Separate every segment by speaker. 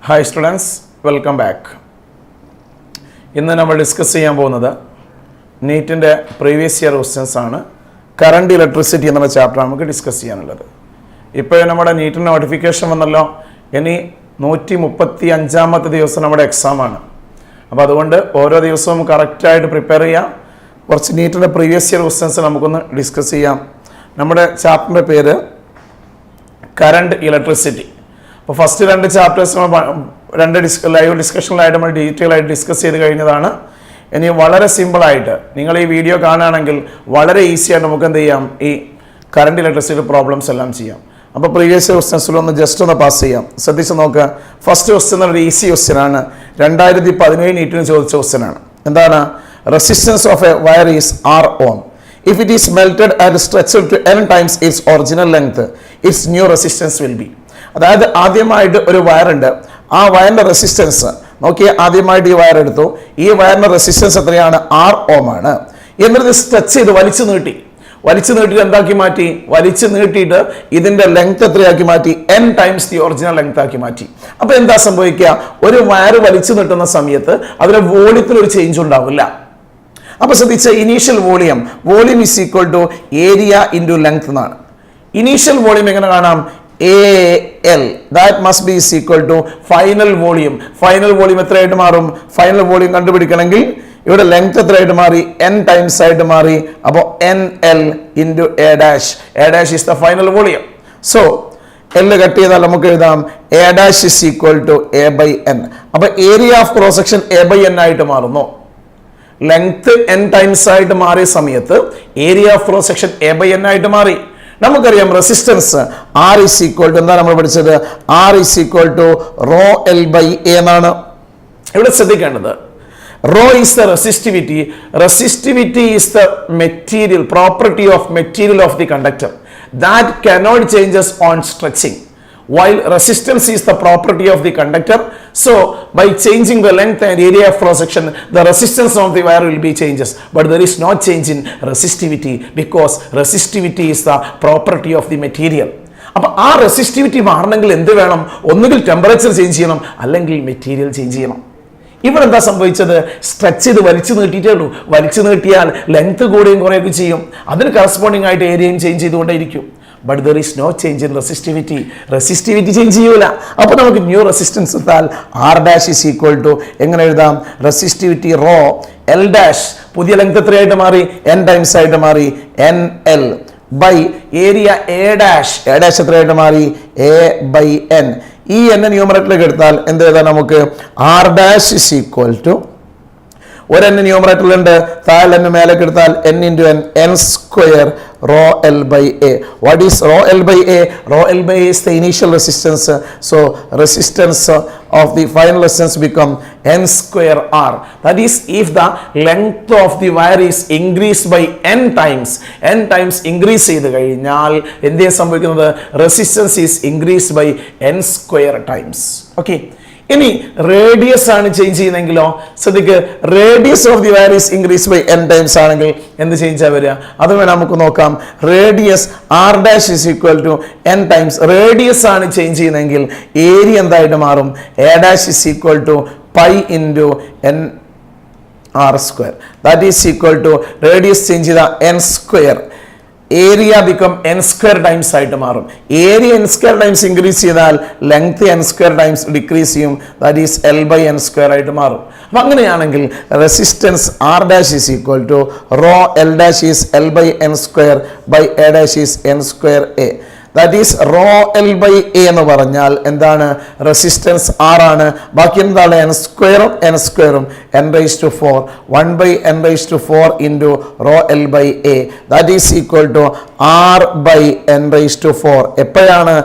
Speaker 1: Hi students, welcome back. ഇന്ന് നമ്മൾ discuss ചെയ്യാൻ പോകുന്നത് നീറ്റിൻ്റെ പ്രീവിയസ് ഇയർ ക്വസ്റ്റ്യൻസ് ആണ്. കറണ്ട് ഇലക്ട്രിസിറ്റി എന്നുള്ള ചാപ്റ്റർ നമുക്ക് ഡിസ്കസ് ചെയ്യാനുള്ളത്. ഇപ്പോൾ നമ്മുടെ നീറ്റിൻ്റെ നോട്ടിഫിക്കേഷൻ വന്നല്ലോ. ഇനി 135ാമത്തെ ദിവസം നമ്മുടെ എക്സാമാണ്. അപ്പോൾ അതുകൊണ്ട് ഓരോ ദിവസവും കറക്റ്റായിട്ട് പ്രിപ്പയർ ചെയ്യാം. കുറച്ച് നീറ്റിൻ്റെ പ്രീവിയസ് ഇയർ ക്വസ്റ്റ്യൻസ് നമുക്കൊന്ന് ഡിസ്കസ് ചെയ്യാം. നമ്മുടെ ചാപ്റ്ററിൻ്റെ പേര് കറണ്ട് ഇലക്ട്രിസിറ്റി. അപ്പോൾ ഫസ്റ്റ് രണ്ട് ചാപ്റ്റേഴ്സ് ലൈവ് ഡിസ്കഷനിലായിട്ട് നമ്മൾ ഡീറ്റെയിൽ ആയിട്ട് ഡിസ്കസ് ചെയ്ത് കഴിഞ്ഞതാണ്. ഇനി വളരെ സിമ്പിളായിട്ട് നിങ്ങൾ ഈ വീഡിയോ കാണുകയാണെങ്കിൽ വളരെ ഈസി ആയിട്ട് നമുക്ക് എന്ത് ചെയ്യാം, ഈ കറണ്ട് ഇലക്ട്രിസിറ്റി പ്രോബ്ലംസ് എല്ലാം ചെയ്യാം. അപ്പോൾ പ്രീവിയസ് ക്വസ്റ്റ്യൻസിലൊന്ന് ജസ്റ്റ് ഒന്ന് പാസ് ചെയ്യാം. ശ്രദ്ധിച്ച് നോക്കുക. ഫസ്റ്റ് ക്വസ്റ്റ്യൻ ഒരു ഈസി ക്വസ്റ്റ്യൻ ആണ്. 2017 നീറ്റിന് ചോദിച്ച ക്വസ്റ്റ്യൻ ആണ്. എന്താണ്? Resistance of A wire is R ohm. If it is melted and stretched to n times its original length, its new resistance will be. അതായത് ആദ്യമായിട്ട് ഒരു വയറുണ്ട്, ആ വയറിൻ്റെ റെസിസ്റ്റൻസ് നോക്കിയേ. ആദ്യമായിട്ട് ഈ വയർ എടുത്തു, ഈ വയറിൻ്റെ റെസിസ്റ്റൻസ് എത്രയാണ്? R ohm ആണ്. എന്നിട്ട് സ്ട്രെച്ച് ചെയ്ത് വലിച്ചു നീട്ടിയിട്ട് എന്താക്കി മാറ്റി? വലിച്ചു നീട്ടിയിട്ട് ഇതിൻ്റെ ലെങ്ത് എത്രയാക്കി മാറ്റി? n times the original length ആക്കി മാറ്റി. അപ്പോൾ എന്താ സംഭവിക്കുക? ഒരു വയർ വലിച്ചു നീട്ടുന്ന സമയത്ത് അതിലെ വോളിയത്തിൽ ഒരു ചേഞ്ച് ഉണ്ടാവില്ല. അപ്പോൾ ശ്രദ്ധിച്ച, initial volume is equal to area into length എന്നാണ്. ഇനീഷ്യൽ വോളിയം എങ്ങനെ കാണാം? AL that must be is equal to final volume. Final volume എത്രയായിട്ട് മാറും? ഫൈനൽ വോളിയം കണ്ടുപിടിക്കണമെങ്കിൽ ഇവിടെ ലെങ്ത് എത്രയായിട്ട് മാറി? n ടൈംസ് ആയിട്ട് മാറി. അപ്പോൾ NL into A dash. A dash is the final volume. So L cut ചെയ്താൽ നമുക്ക് എഴുതാം A dash is equal to A by N. അപ്പോൾ area of cross section A by N ആയിട്ട് മാറുന്നു. ലെങ്ത് n ടൈംസ് ആയിട്ട് മാറിയ സമയത്ത് area of cross section A by N ആയിട്ട് മാറി. നമുക്കറിയാം resistance R is equal to എന്താ നമ്മൾ പഠിച്ചത്? R is equal to rho L by A എന്നാണ്. ഇവിടെ ശ്രദ്ധിക്കേണ്ടത്, rho is the resistivity. Resistivity is the material property of material of the conductor that cannot changes on stretching, while resistance is the property of the conductor. So by changing the length and area of cross section, the resistance of the wire will be changes, but there is no change in resistivity because resistivity is the property of the material. അപ്പോൾ ആ resistivity മാറണമെങ്കിൽ എന്ത് വേണം? ഒന്നുകിൽ temperature change ചെയ്യണം, അല്ലെങ്കിൽ material change ചെയ്യണം. ഇവിടെ എന്താ സംഭവിച്ചത്? സ്ട്രെച്ച് ചെയ്ത് വലിച്ചു നീട്ടിയിട്ടേ ഉള്ളൂ. വലിച്ചു നീട്ടിയാൽ ലെങ്ത് കൂടുകയും കുറയുകയും ചെയ്യും. അതിന് കറസ്പോണ്ടിങ് ആയിട്ട് ഏരിയയും ചേഞ്ച് ചെയ്തുകൊണ്ടേയിരിക്കും. But there is no change in resistivity. Resistivity change ചെയ്യൂല. അപ്പോൾ നമുക്ക് ന്യൂ റെസിസ്റ്റൻസ് എടുത്താൽ R dash is equal to എങ്ങനെ എഴുതാം? റെസിസ്റ്റിവിറ്റി റോ L ഡാഷ്, പുതിയ ലെങ്ത് എത്രയായിട്ട് മാറി? n ടൈംസ് ആയിട്ട് മാറി. NL by area A dash. A dash എത്രയായിട്ട് മാറി? A by N. ഈ n ന്യൂമറേറ്ററിലേക്ക് എടുത്താൽ എന്ത് എഴുതാം നമുക്ക്? R dash is equal to ഒരു n ന്യൂമറേറ്ററിലുണ്ട്, താഴെ n മേലേക്ക് എടുത്താൽ n into n, n square rho L by A. What is rho L by A? Rho L by A is the initial resistance. So resistance of the final resistance become n square R. That is, if the length of the wire is increased by n times increase ചെയ്ത് കഴിഞ്ഞാൽ എന്ത് സംഭവിക്കുന്നത്? Resistance is increased by n square times. Okay. ഇനി radius ആണ് change ചെയ്യുന്നതെങ്കിലോ ശ്രദ്ധിക്ക്, radius of the wire is increase by n times ആണെങ്കിൽ എന്ത് ചേഞ്ചാ വരിക? അത് വേണം നമുക്ക് നോക്കാം. Radius R dash is equal to n times. Radius ആണ് ചേഞ്ച് ചെയ്യുന്നതെങ്കിൽ ഏരിയ എന്തായിട്ട് മാറും? A dash is equal to pi into n R square. That is equal to radius change ചെയ്ത n square, area become n square times ആയിട്ട് മാറും. Area n square times increase ചെയ്താൽ length n square times decrease ചെയ്യും. That is L by n square ആയിട്ട് മാറും. അപ്പം അങ്ങനെയാണെങ്കിൽ resistance R dash is equal to rho L dash is L by n square by A dash is n square A. That is rho L by A എന്ന് പറഞ്ഞാൽ എന്താണ്? Resistance R ആണ്. ബാക്കി എന്താണ്? n സ്ക്വയറും n raise to 4 1 by n raise to 4 into rho L by A. That is equal to R by n raise to 4. എപ്പോഴാണ്?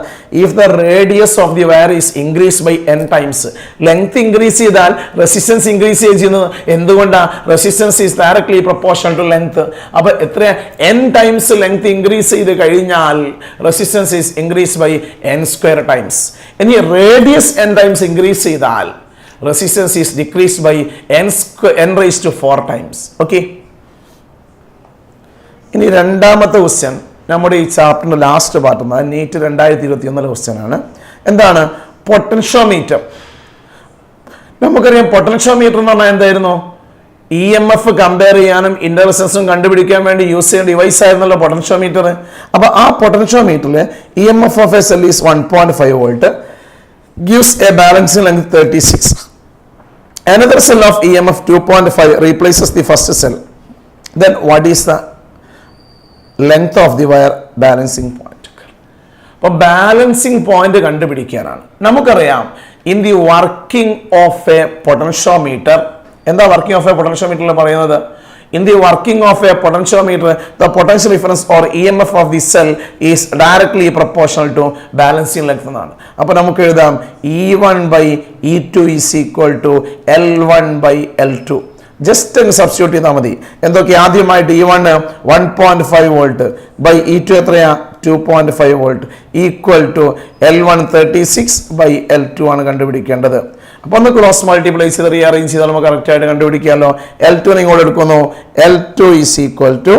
Speaker 1: If the radius of the wire is increase by n times. Length increase ചെയ്താൽ resistance increase ചെയ്യുന്നത് എന്തുകൊണ്ടാണ്? Resistance is directly proportional to length. അപ്പോൾ എത്ര n times length increase ചെയ്ത് കഴിഞ്ഞാൽ resistance is increased by n square times. ഇനി radius n times increase ചെയ്താൽ resistance is decreased by n raised to 4 times. Okay. ഇനി രണ്ടാമത്തെ ക്വസ്റ്റ്യൻ നമ്മുടെ ഈ ചാപ്റ്ററിന്റെ ലാസ്റ്റ് പാർട്ട്, നീറ്റ് 2021 ക്വസ്റ്റ്യൻ ആണ്. എന്താണ്? പൊട്ടൻഷ്യോമീറ്റർ. നമുക്കറിയാം പൊട്ടൻഷ്യോമീറ്റർ എന്ന് പറഞ്ഞാൽ എന്തായിരുന്നു? ഇ എം എഫ് കമ്പയർ ചെയ്യാനും ഇന്റർസെൻസും കണ്ടുപിടിക്കാൻ വേണ്ടി യൂസ് ചെയ്യുന്ന ഡിവൈസ് ആയിരുന്നല്ലോ പൊട്ടൻഷ്യോമീറ്റർ. അപ്പൊ ആ പൊട്ടൻഷ്യോമീറ്ററിൽ E M F of a cell is 1.5 volt, gives a balancing length 36. Another cell of EMF 2.5 replaces the first cell. Then what is the length of the wire balancing point? അപ്പോൾ balancing point കണ്ടുപിടിക്കാനാണ്. നമുക്കറിയാം in the working of A potentiometer, എന്താ working of A പൊട്ടൻഷ്യോമീറ്ററിൽ പറയുന്നത്? In the working of a potentiometer, the potential difference or EMF of the cell is directly proportional to balancing length എന്നാണ്. അപ്പോൾ നമുക്ക് എഴുതാം E1 by E2 is equal to L1 by L2. Just അങ്ങ് substitute ചെയ്താൽ മതി. എന്തൊക്കെ? ആദ്യമായിട്ട് E1 1.5 volt by E2 എത്രയാ? 2.5 volt equal to L1 36 by L2 ആണ് കണ്ടുപിടിക്കേണ്ടത്. അപ്പൊ ഒന്ന് ക്രോസ് മൾട്ടിപ്ലൈ ചെയ്ത് റീഅറേഞ്ച് ചെയ്താൽ നമുക്ക് കറക്റ്റ് ആയിട്ട് കണ്ടുപിടിക്കാമല്ലോ. L2 ഇങ്ങോട്ട് എടുക്കുന്നു. L2 is equal to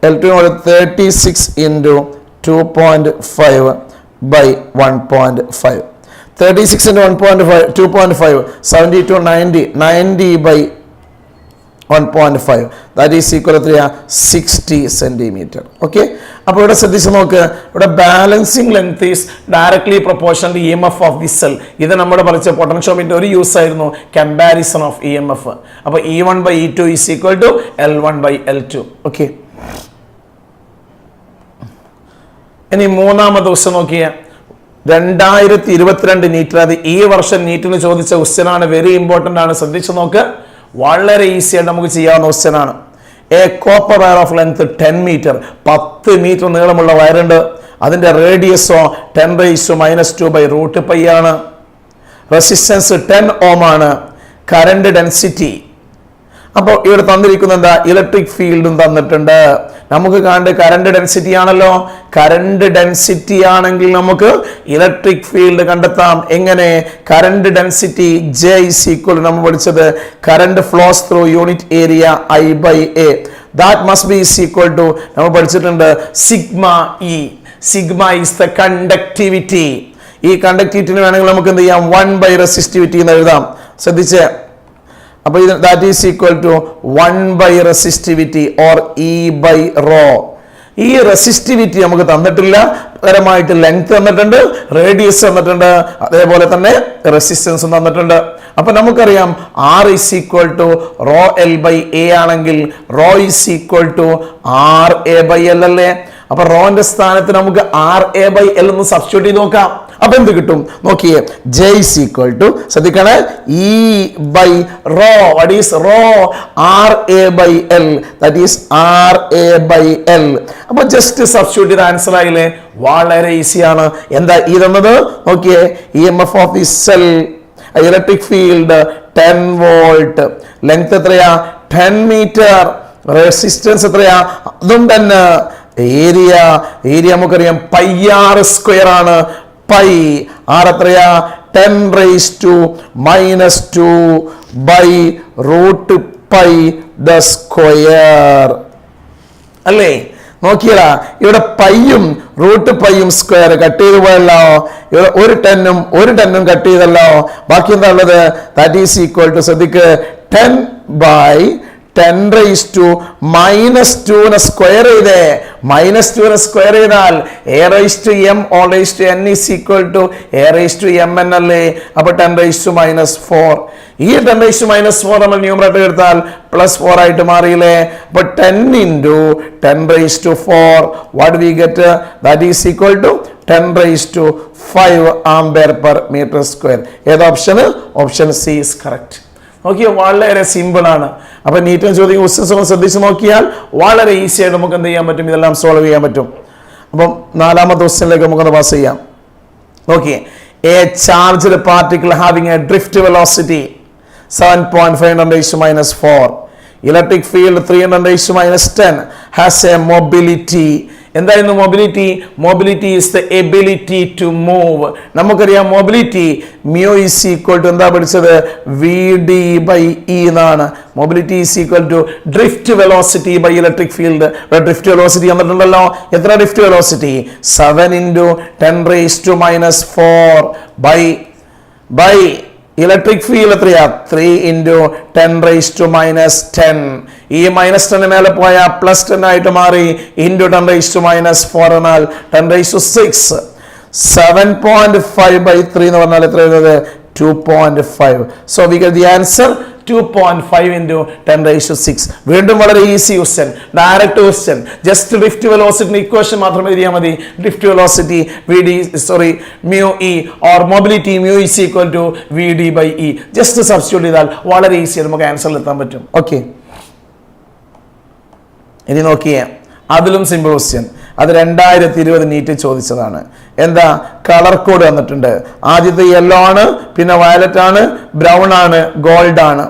Speaker 1: 36 into 2.5 by 1.5. 36 into 1.5 2.5 72 90 by 1.5 that is equal to 60 centimeter. Okay, അപ്പോൾ ഇവിടെ ശ്രദ്ധിച്ചു നോക്ക്, ഇവിടെ balancing length is directly proportional to EMF of the cell. ഇത് നമ്മുടെ പഠിച്ച പൊട്ടൻഷ്യോമീറ്റർ ഒരു യൂസ് ആയിരുന്നു, കമ്പാരിസൺ ഓഫ് EMF. അപ്പോൾ E1 by E2 is equal to L1 by L2. Okay, ഇനി മൂന്നാമത്തെ ക്വസ്റ്റ്യൻ നോക്കിയേ. 2022 നീറ്റിൽ, അത് ഈ വർഷം നീറ്റിന് ചോദിച്ച ക്വസ്റ്റ്യൻ ആണ്, വെരി ഇമ്പോർട്ടന്റ് ആണ്, ശ്രദ്ധിച്ചു നോക്ക്. വളരെ ഈസി ആയിട്ട് നമുക്ക് ചെയ്യാവുന്ന ക്വസ്റ്റ്യൻ ആണ്. A copper wire of length 10 metre, 10 metre നീളമുള്ള വയറുണ്ട്. അതിന്റെ റേഡിയസോ 10⁻² ബൈ റൂട്ട് പൈ ആണ്. റെസിസ്റ്റൻസ് 10 ഓം ആണ്. കറന്റ് ഡെൻസിറ്റി, അപ്പോൾ ഇവിടെ തന്നിരിക്കുന്ന എന്താ? ഇലക്ട്രിക് ഫീൽഡും തന്നിട്ടുണ്ട്. നമുക്ക് കാണേണ്ട കറന്റ് ഡെൻസിറ്റി ആണല്ലോ. കറന്റ് ഡെൻസിറ്റി ആണെങ്കിൽ നമുക്ക് ഇലക്ട്രിക് ഫീൽഡ് കണ്ടെത്താം. എങ്ങനെ? Current density J is equal, നമ്മൾ പഠിച്ചത് current flows through unit area I/A, that must be is equal to, നമ്മൾ പഠിച്ചിട്ടുണ്ട് sigma E. Sigma is the conductivity. ഈ കണ്ടക്ടിവിറ്റിന് വേണമെങ്കിൽ നമുക്ക് എന്ത് ചെയ്യാം? 1 by resistivity എന്ന് എഴുതാം. ശ്രദ്ധിച്ചേ, അപ്പോൾ ഇത് that is equal to 1 by resistivity or E by rho. ഈ റെസിസ്റ്റിവിറ്റി നമുക്ക് തന്നിട്ടില്ല, പകരമായിട്ട് ലെങ്ത് തന്നിട്ടുണ്ട്, റേഡിയസ് തന്നിട്ടുണ്ട്, അതേപോലെ തന്നെ റെസിസ്റ്റൻസും തന്നിട്ടുണ്ട്. അപ്പൊ നമുക്കറിയാം R is equal to rho L by A ആണെങ്കിൽ rho is equal to RA by L അല്ലേ? അപ്പൊ റോന്റെ സ്ഥാനത്ത് നമുക്ക് RA by L എന്ന് സബ്സ്റ്റിറ്റ്യൂട്ട് ചെയ്ത് നോക്കാം. അപ്പൊ എന്ത് കിട്ടും നോക്കിയേ? J is equal to, ശ്രദ്ധിക്കണേ, E by rho. What is rho? RA by L, that is RA by L. അപ്പൊ ജസ്റ്റ് സബ്സ്റ്റിറ്റ്യൂട്ട് ചെയ്ത ആൻസർ ആയില്ലേ? വളരെ ഈസിയാണ്. എന്താ ഈ തന്നത് നോക്കിയേ? EMF of the cell, electric field 10 volt, length എത്രയാ? 10 മീറ്റർ, റെസിസ്റ്റൻസ് എത്രയാ? അതും തന്നെ. ഏരിയ നമുക്കറിയാം πr² ആണ്. പൈ ആർ എത്രയാ? 10⁻² by root pi the square അല്ലേ? നോക്കിയടാ, ഇവിടെ പൈയും റൂട്ട് പൈയും സ്ക്വയർ കട്ട് ചെയ്ത് പോയല്ലോ. ഇവിടെ ഒരു ടെന്നും കട്ട് ചെയ്തല്ലോ. ബാക്കി എന്താ ഉള്ളത്? ദാറ്റ് ഈസ് ഈക്വൽ ടു, ശ്രദ്ധിക്ക്, 10 by 10⁻² സ്ക്വയർ ചെയ്തേ. -2 സ്ക്വയർ ചെയ്താൽ A⁻m all⁻n is equal to A⁻mn അല്ലേ? അപ്പൊ 10⁻⁻4. ഈ 10⁻⁻4 നമ്മൾ ന്യൂമറേറ്റർ എടുത്താൽ +4 ആയിട്ട് മാറിയില്ലേ? അപ്പൊ 10 into 10⁻4 what we get? that is equal to 10⁻5 ampere per metre square. ഏത് option? Option C is correct. നോക്കിയാൽ വളരെ സിമ്പിൾ ആണ്. അപ്പൊ നീറ്റിന് ചോദിക്കുന്ന ക്വസ്റ്റ്യൻസ് ശ്രദ്ധിച്ച് നോക്കിയാൽ വളരെ ഈസി ആയിട്ട് നമുക്ക് എന്ത് ചെയ്യാൻ പറ്റും? ഇതെല്ലാം സോൾവ് ചെയ്യാൻ പറ്റും. അപ്പം നാലാമത്തെ ക്വസ്റ്റ്യനിലേക്ക് നമുക്കൊന്ന് പാസ് ചെയ്യാം. നോക്കിയേ, a charged particle having a drift velocity 7.5 × -4, electric field 300 - 10 has a mobility. എന്തായിരുന്നു mobility? Mobility is the ability to move. നമുക്കറിയാം mobility mu is equal to, എന്താ പഠിച്ചത്? VD by E എന്നാണ്. Mobility is equal to drift velocity by electric field. Drift velocity തന്നിട്ടുണ്ടല്ലോ. എത്ര drift velocity? 7 × 10⁻⁻4 by electric field എത്രയാ 3 into 10 raised to minus 10. ഈ minus 10 മേലെ പോയ പ്ലസ് 10 ആയിട്ട് മാറി ഇൻറ്റു 10 raised to minus 4 എന്നാൽ 10 raised to 6. 7.5 by 3 എന്ന് പറഞ്ഞാൽ എത്ര വരുന്നത് 2.5. So we get the answer 2.5 into 10 raised to 6. വീണ്ടും വളരെ easy question, direct question. Just lift velocity equation മാത്രം എഴുതിയാൽ മതി. Lift velocity mu e or mobility mu is equal to vd by e. Just substitute ചെയ്താൽ വളരെ easy നമുക്ക് ആൻസറിൽ എത്താൻ പറ്റും. ഓക്കെ, ഇനി നോക്കിയേ, അതിലും സിമ്പിൾ ക്വസ്റ്റ്യൻ. അത് 2020 നീറ്റ് ചോദിച്ചതാണ്. എന്താ, കളർ കോഡ് വന്നിട്ടുണ്ട്. ആദ്യത്തെ യെല്ലോ ആണ്, പിന്നെ വയലറ്റ് ആണ്, ബ്രൗൺ ആണ്, ഗോൾഡ് ആണ്.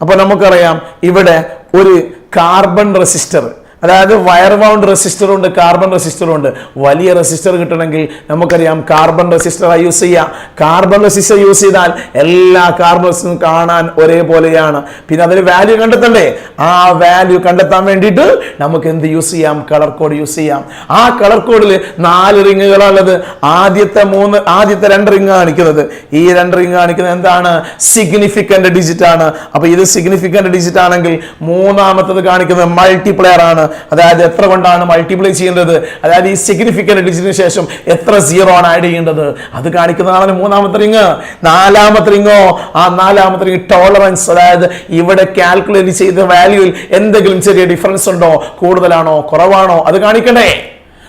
Speaker 1: അപ്പൊ നമുക്കറിയാം ഇവിടെ ഒരു കാർബൺ റെസിസ്റ്റർ, അതായത് വയർ വൗണ്ട് റെസിസ്റ്ററും ഉണ്ട്, കാർബൺ റെസിസ്റ്ററും ഉണ്ട്. വലിയ റെസിസ്റ്റർ കിട്ടണമെങ്കിൽ നമുക്കറിയാം കാർബൺ റെസിസ്റ്റർ യൂസ് ചെയ്യാം. കാർബൺ റെസിസ്റ്റർ യൂസ് ചെയ്താൽ എല്ലാ കാർബൺ റെസിസ്റ്ററും കാണാൻ ഒരേപോലെയാണ്. പിന്നെ അതിന് വാല്യൂ കണ്ടെത്തണ്ടേ? ആ വാല്യൂ കണ്ടെത്താൻ വേണ്ടിയിട്ട് നമുക്ക് എന്ത് യൂസ് ചെയ്യാം? കളർ കോഡ് യൂസ് ചെയ്യാം. ആ കളർ കോഡിൽ 4 റിങ്ങുകളാണുള്ളത്. ആദ്യത്തെ 2 റിങ് കാണിക്കുന്നത്, ഈ 2 റിങ് കാണിക്കുന്നത് എന്താണ്? സിഗ്നിഫിക്കന്റ് ഡിജിറ്റ് ആണ്. അപ്പൊ ഇത് സിഗ്നിഫിക്കന്റ് ഡിജിറ്റ് ആണെങ്കിൽ മൂന്നാമത്തത് കാണിക്കുന്നത് മൾട്ടിപ്ലയർ ആണ്. അതായത് എത്ര കൊണ്ടാണ് മൾട്ടിപ്ലൈ ചെയ്യേണ്ടത്, അതായത് ഈ സിഗ്നിഫിക്കന്റ് ഡിജിറ്റിന് ശേഷം എത്ര സീറോ ആണ് ആഡ് ചെയ്യേണ്ടത്, അത് കാണിക്കുന്നതാണ് മൂന്നാമത്തെ റിങ്. നാലാമത്തെ റിങ്ങോ, ആ നാലാമത്തെ റിങ് ടോളറൻസ്, അതായത് ഇവിടെ കാൽക്കുലേറ്റ് ചെയ്ത വാല്യൂയിൽ എന്തെങ്കിലും ചെറിയ ഡിഫറൻസ് ഉണ്ടോ, കൂടുതലാണോ കുറവാണോ, അത് കാണിക്കണ്ടേ?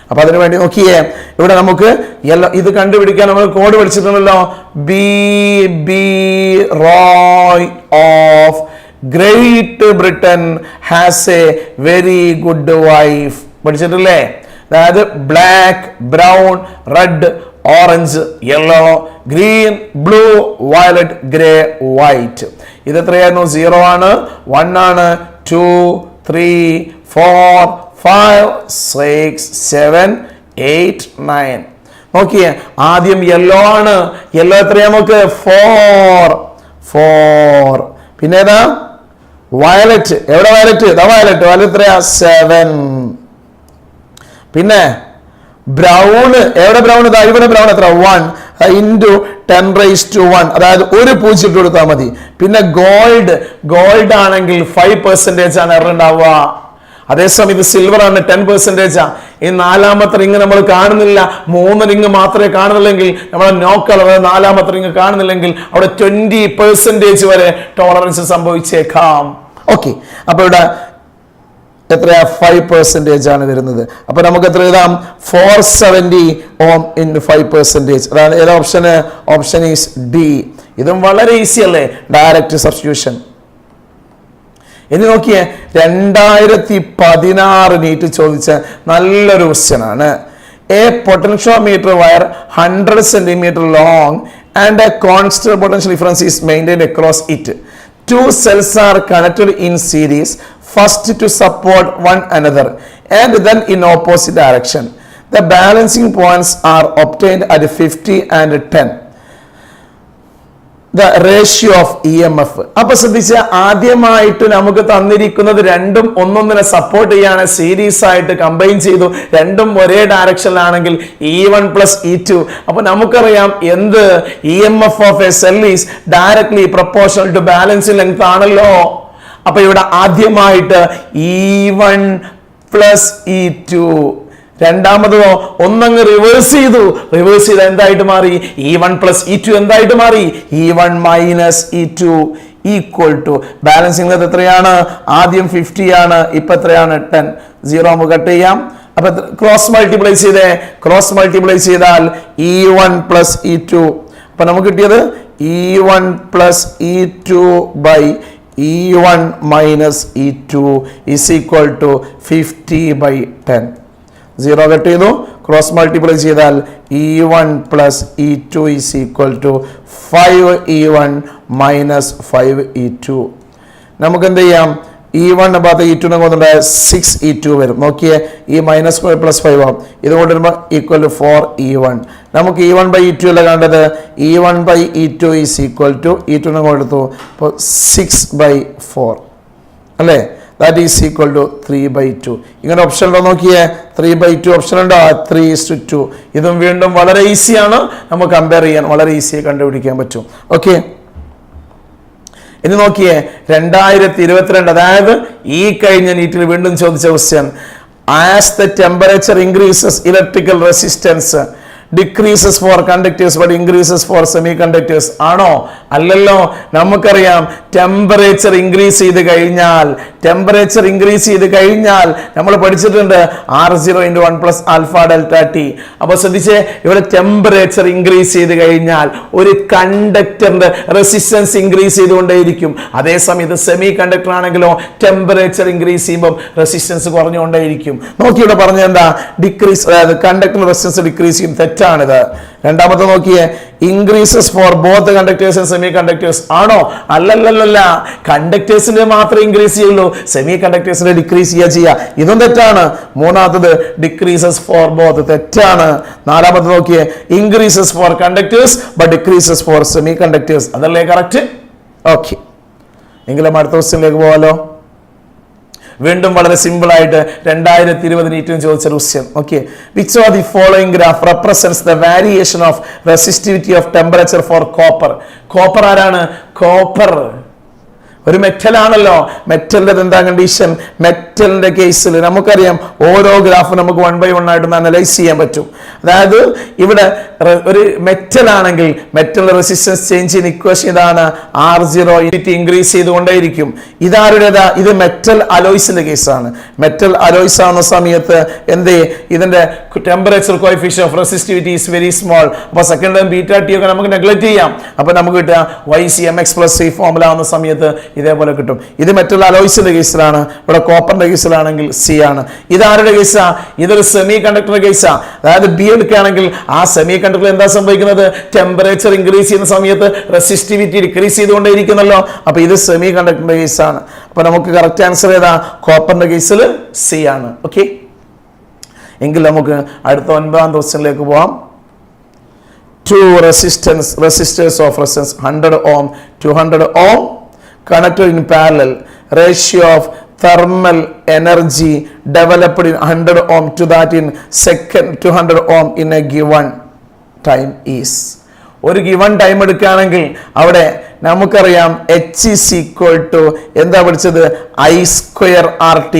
Speaker 1: അപ്പൊ അതിനു വേണ്ടി നോക്കിയേ, ഇവിടെ നമുക്ക് ഇത് കണ്ടുപിടിക്കാൻ നമ്മൾ കോഡ് പഠിച്ചിട്ടുണ്ടല്ലോ. B ROY of Great Britain has a very good wife. പഠിച്ചിട്ടില്ലേ? അതായത് black, brown, red, orange, yellow, green, blue, violet, grey, white. ഇത് എത്രയായിരുന്നു? 0 ആണ്, 1 ആണ്, 2, 3, 4, 5, 6, 7, 8, 9. നോക്കിയേ, ആദ്യം യെല്ലോ ആണ്. യെല്ലോ എത്രയാ നമുക്ക്? 4. പിന്നെ ഏതാ? വയലറ്റ്. എവിടെ വയലറ്റ്? വയലറ്റ് എത്രയാ? 7. പിന്നെ ബ്രൗൺ. എവിടെ ബ്രൗൺ? ഇവിടെ ബ്രൗൺ എത്ര? 1 into 10 raised to 1, അതായത് 1 0 ഇട്ട് കൊടുത്താൽ മതി. പിന്നെ ഗോൾഡ് ആണെങ്കിൽ 5% ആണ് എറർ ഉണ്ടാവുക. അതേസമയം ഇത് സിൽവർ ആണ്, 10%. ഈ നാലാമത്തെ റിങ് നമ്മൾ കാണുന്നില്ല, 3 റിങ് മാത്രമേ കാണുന്നില്ലെങ്കിൽ, നമ്മുടെ നോ കളർ 4ാമത്തെ റിങ് കാണുന്നില്ലെങ്കിൽ അവിടെ 20% വരെ ടോളറൻസ് സംഭവിച്ചേക്കാം. ഓക്കെ, അപ്പൊ ഇവിടെ എത്രയാ? 5% ആണ് വരുന്നത്. അപ്പൊ നമുക്ക് എത്ര എഴുതാം? 470 ohm into 5%. അതാണ് ഏത് ഓപ്ഷന്? Option is D. ഇതും വളരെ ഈസി അല്ലേ, ഡയറക്റ്റ് സബ്സ്റ്റിറ്റ്യൂഷൻ. ഇനി നോക്കിയേ, 2016 നീറ്റ് ചോദിച്ച നല്ലൊരു ക്വസ്റ്റ്യൻ ആണ്. A potentiometer wire 100 centimeter long and a constant potential difference is maintained across it. 2 cells are connected in series, first to support one another and then in opposite direction. The balancing points are obtained at 50 and 10. The ratio of EMF. അപ്പൊ ശ്രദ്ധിച്ച, ആദ്യമായിട്ട് നമുക്ക് തന്നിരിക്കുന്നത് രണ്ടും ഒന്നൊന്നിനെ support ചെയ്യാണ്, series ആയിട്ട് combine ചെയ്തു. രണ്ടും ഒരേ ഡയറക്ഷനിലാണെങ്കിൽ E1 plus E2. അപ്പൊ നമുക്കറിയാം എന്ത്? EMF of a cell is directly proportional to balancing length ആണല്ലോ. അപ്പൊ ഇവിടെ ആദ്യമായിട്ട് E1 plus E2. രണ്ടാമതോ ഒന്നങ്ങ് റിവേഴ്സ് ചെയ്തു. റിവേഴ്സ് ചെയ്ത് എന്തായിട്ട് മാറി? E1 plus E2 എന്തായിട്ട് മാറി? E1 minus E2 equal to balancing എത്രയാണ്? ആദ്യം 50 ആണ്, ഇപ്പൊ എത്രയാണ്? 10. 0 നമുക്ക് കട്ട് ചെയ്യാം. അപ്പൊ ക്രോസ് മൾട്ടിപ്ലൈ ചെയ്താൽ E1 plus E2. അപ്പൊ നമുക്ക് കിട്ടിയത് E1 plus E2 by E1 minus E2 is equal to 50 by 10. 0 cut ചെയ്തു. ക്രോസ് മൾട്ടിപ്ലൈ ചെയ്താൽ E1 plus E2 is equal to 5E1 minus 5E2. നമുക്ക് എന്ത് ചെയ്യാം? E1 ഭാഗത്ത് E2 6E2 വരും. നോക്കിയേ, ഈ -5 plus 5 ആവും. ഇതുകൊണ്ട് വരുമ്പോൾ ഈക്വൽ ടു 4E1. നമുക്ക് E1 by E2 അല്ല കണ്ടത്. E1 by E2 is equal to E2 കൊടുത്തു, അപ്പോൾ 6/4 അല്ലേ? That is equal to 3/2. ഇങ്ങനെ ഓപ്ഷൻ ഉണ്ടോ നോക്കിയേ? 3/2 ഓപ്ഷൻ ഉണ്ടോ? 3:2. ഇതും വീണ്ടും വളരെ ഈസിയാണ്, നമുക്ക് കമ്പയർ ചെയ്യാൻ വളരെ ഈസിയായി കണ്ടുപിടിക്കാൻ പറ്റും. ഓക്കെ, ഇനി നോക്കിയേ 2022, അതായത് ഈ കഴിഞ്ഞ നീറ്റിൽ വീണ്ടും ചോദിച്ച question. As the temperature increases electrical resistance decreases for conductors but increases for semiconductors. ആണോ? അല്ലല്ലോ. നമുക്കറിയാം ടെമ്പറേച്ചർ ഇൻക്രീസ് ചെയ്ത് കഴിഞ്ഞാൽ നമ്മൾ പഠിച്ചിട്ടുണ്ട് R0 × 1 + alpha delta t. അപ്പോൾ ശ്രദ്ധിച്ചേ, ഇവിടെ ടെമ്പറേച്ചർ ഇൻക്രീസ് ചെയ്ത് കഴിഞ്ഞാൽ ഒരു കണ്ടക്ടറിന്റെ റെസിസ്റ്റൻസ് ഇൻക്രീസ് ചെയ്തുകൊണ്ടേയിരിക്കും. അതേസമയം ഇത് സെമി കണ്ടക്ടർ ആണെങ്കിലോ ടെമ്പറേച്ചർ ഇൻക്രീസ് ചെയ്യുമ്പോൾ റെസിസ്റ്റൻസ് കുറഞ്ഞുകൊണ്ടേയിരിക്കും. നോക്കി ഇവിടെ പറഞ്ഞത് എന്താ? ഡിക്രീസ്, അതായത് കണ്ടക്ടർ റെസിസ്റ്റൻസ് ഡിക്രീസ് ചെയ്യും. തെറ്റാണിത്. രണ്ടാമത്തെ നോക്കിയേ, increases for both conductors and semi conductors. ആണോ? അല്ലല്ലല്ല, കണ്ടക്ടേഴ്സിന്റെ മാത്രമേ ഇൻക്രീസ് ചെയ്യുള്ളൂ, സെമി കണ്ടക്ടേഴ്സിന്റെ ഡിക്രീസ് ചെയ്യുക. ഇതും തെറ്റാണ്. മൂന്നാമത്തത് ഡിക്രീസസ് ഫോർ ബോത്ത്. തെറ്റാണ്. നാലാമത്തെ നോക്കിയേ, increases for conductors but decreases for semiconductors. അതല്ലേ കറക്റ്റ്? ഓക്കെ, എങ്കിലും അടുത്ത ക്വസ്റ്റ്യനിലേക്ക് പോകാലോ. വീണ്ടും വളരെ സിമ്പിൾ ആയിട്ട് 2020 നീറ്റിന് ചോദിച്ച question. Okay, which of the following graph represents the variation of resistivity of temperature four copper? Copper ആരാണ്? കോപ്പർ ഒരു മെറ്റൽ ആണല്ലോ. മെറ്റലിന്റെ എന്താ കണ്ടീഷൻ? മെറ്റലിന്റെ കേസിൽ നമുക്കറിയാം ഓരോ ഗ്രാഫ് നമുക്ക് 1 by 1 ആയിട്ട് അനലൈസ് ചെയ്യാൻ പറ്റും. അതായത് ഇവിടെ ഒരു മെറ്റൽ ആണെങ്കിൽ മെറ്റലിന്റെ റെസിസ്റ്റൻസ് ചേഞ്ച് ചെയ്യുന്ന ഇക്വേഷൻ ഇതാണ്, R0 ഇൻക്രീസ് ചെയ്തുകൊണ്ടേയിരിക്കും. ഇതാരുടേതാ? ഇത് മെറ്റൽ അലോയ്സിന്റെ കേസാണ്. മെറ്റൽ അലോയ്സ് ആവുന്ന സമയത്ത് എന്തേ, ഇതിന്റെ temperature coefficient of resistivity is very small. അപ്പോൾ സെക്കൻഡ് ടൈം ബീറ്റ ടി ഒക്കെ നമുക്ക് നെഗ്ലക്ട് ചെയ്യാം. അപ്പോൾ നമുക്ക് കിട്ടുക YCmx+3 ഫോർമുല ആവുന്ന സമയത്ത് ഇതേപോലെ കിട്ടും. ഇത് മെറ്റൽ അലോയ്സിന്റെ കേസിലാണ്. ഇവിടെ കോപ്പറിന്റെ കേസിലാണെങ്കിൽ സി ആണ്. ഇതാരുടെ കേസാ? ഇതൊരു സെമി കണ്ടക്ടറിന്റെ കേസാ. അതായത് ബി എടുക്കുകയാണെങ്കിൽ ആ സെമി കണ്ടക്ടറിൽ എന്താ സംഭവിക്കുന്നത്? ടെമ്പറേച്ചർ ഇൻക്രീസ് ചെയ്യുന്ന സമയത്ത് റെസിസ്റ്റിവിറ്റി ഡിക്രീസ് ചെയ്തുകൊണ്ടേയിരിക്കുന്നല്ലോ. അപ്പൊ ഇത് സെമി കണ്ടക്ടറിന്റെ കേസാണ്. അപ്പൊ നമുക്ക് കറക്റ്റ് ആൻസർ ഏതാ? കോപ്പറിന്റെ കേസിൽ സി ആണ്. ഓക്കെ, എങ്കിൽ നമുക്ക് അടുത്ത 9ാമത്തെ ക്വസ്റ്റ്യനിലേക്ക് പോവാം. Two resistors of resistance 100 ohm, 200 ohm connected in parallel. Ratio of thermal energy developed in 100 ohm to that in second 200 ohm in a given time is. ഒരു ഗിവൺ ടൈം എടുക്കുകയാണെങ്കിൽ അവിടെ നമുക്കറിയാം H is equal to എന്താ പഠിച്ചത്? I²RT,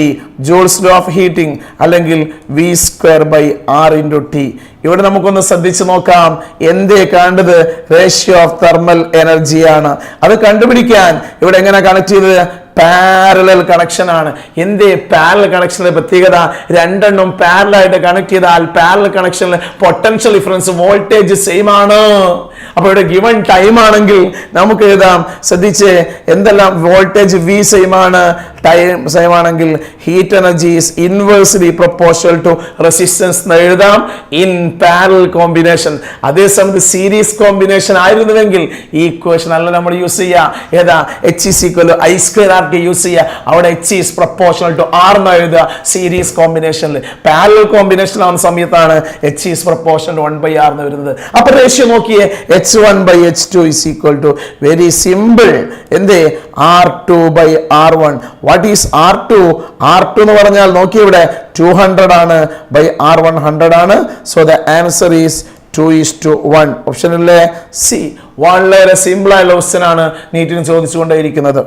Speaker 1: Joule's law of heating, അല്ലെങ്കിൽ V²/R × T. ഇവിടെ നമുക്കൊന്ന് ശ്രദ്ധിച്ചു നോക്കാം. എന്തേ കാണേണ്ടത്? റേഷ്യോ ഓഫ് തെർമൽ എനർജിയാണ്. അത് കണ്ടുപിടിക്കാൻ ഇവിടെ എങ്ങനെ കണക്ട് ചെയ്തത്? പാരലൽ കണക്ഷൻ ആണ്. എന്തേ പാരലൽ കണക്ഷന്റെ പ്രത്യേകത? രണ്ടെണ്ണം പാരലൽ ആയിട്ട് കണക്ട് ചെയ്താൽ പാരലൽ കണക്ഷനിൽ പൊട്ടൻഷ്യൽ ഡിഫറൻസ് വോൾട്ടേജ് സെയിം ആണ്. അപ്പൊ ഇവിടെ ഗിവൺ ടൈം ആണെങ്കിൽ നമുക്ക് എഴുതാം, ശ്രദ്ധിച്ച്, എന്തെല്ലാം വോൾട്ടേജ് V സെയിം ആണ്, ടൈം സെയിം ആണെങ്കിൽ heat energy is inversely proportional to resistance എന്ന് എഴുതാം ഇൻ പാരലൽ കോമ്പിനേഷൻ. അതേസമയത്ത് സീരീസ് കോമ്പിനേഷൻ ആയിരുന്നുവെങ്കിൽ ഈ ഇക്വേഷൻ അല്ല നമ്മൾ യൂസ് ചെയ്യുക. ഏതാ? H is equal to I²RT use ചെയ്യുക. അവിടെ H is proportional to R എന്ന് എഴുതുക. സീരീസ് കോമ്പിനേഷനിൽ. പാരലൽ കോമ്പിനേഷൻ ആവുന്ന സമയത്താണ് H is proportional to 1/R എന്ന് വരുന്നത്. അപ്പൊ റേഷ്യോ നോക്കിയേ, H1/H2 is equal to very simple എന്തേ? R2/R1. What is R2? R2 എന്ന് പറഞ്ഞാൽ നോക്കി ഇവിടെ 200 ആണ് R1 100 ആണ്. So the answer is 2:1. Option അല്ലേ സി. വളരെ സിമ്പിൾ ആയ ക്വസ്റ്റ്യൻ ആണ് നീറ്റിന് ചോദിച്ചുകൊണ്ടേയിരിക്കുന്നത്.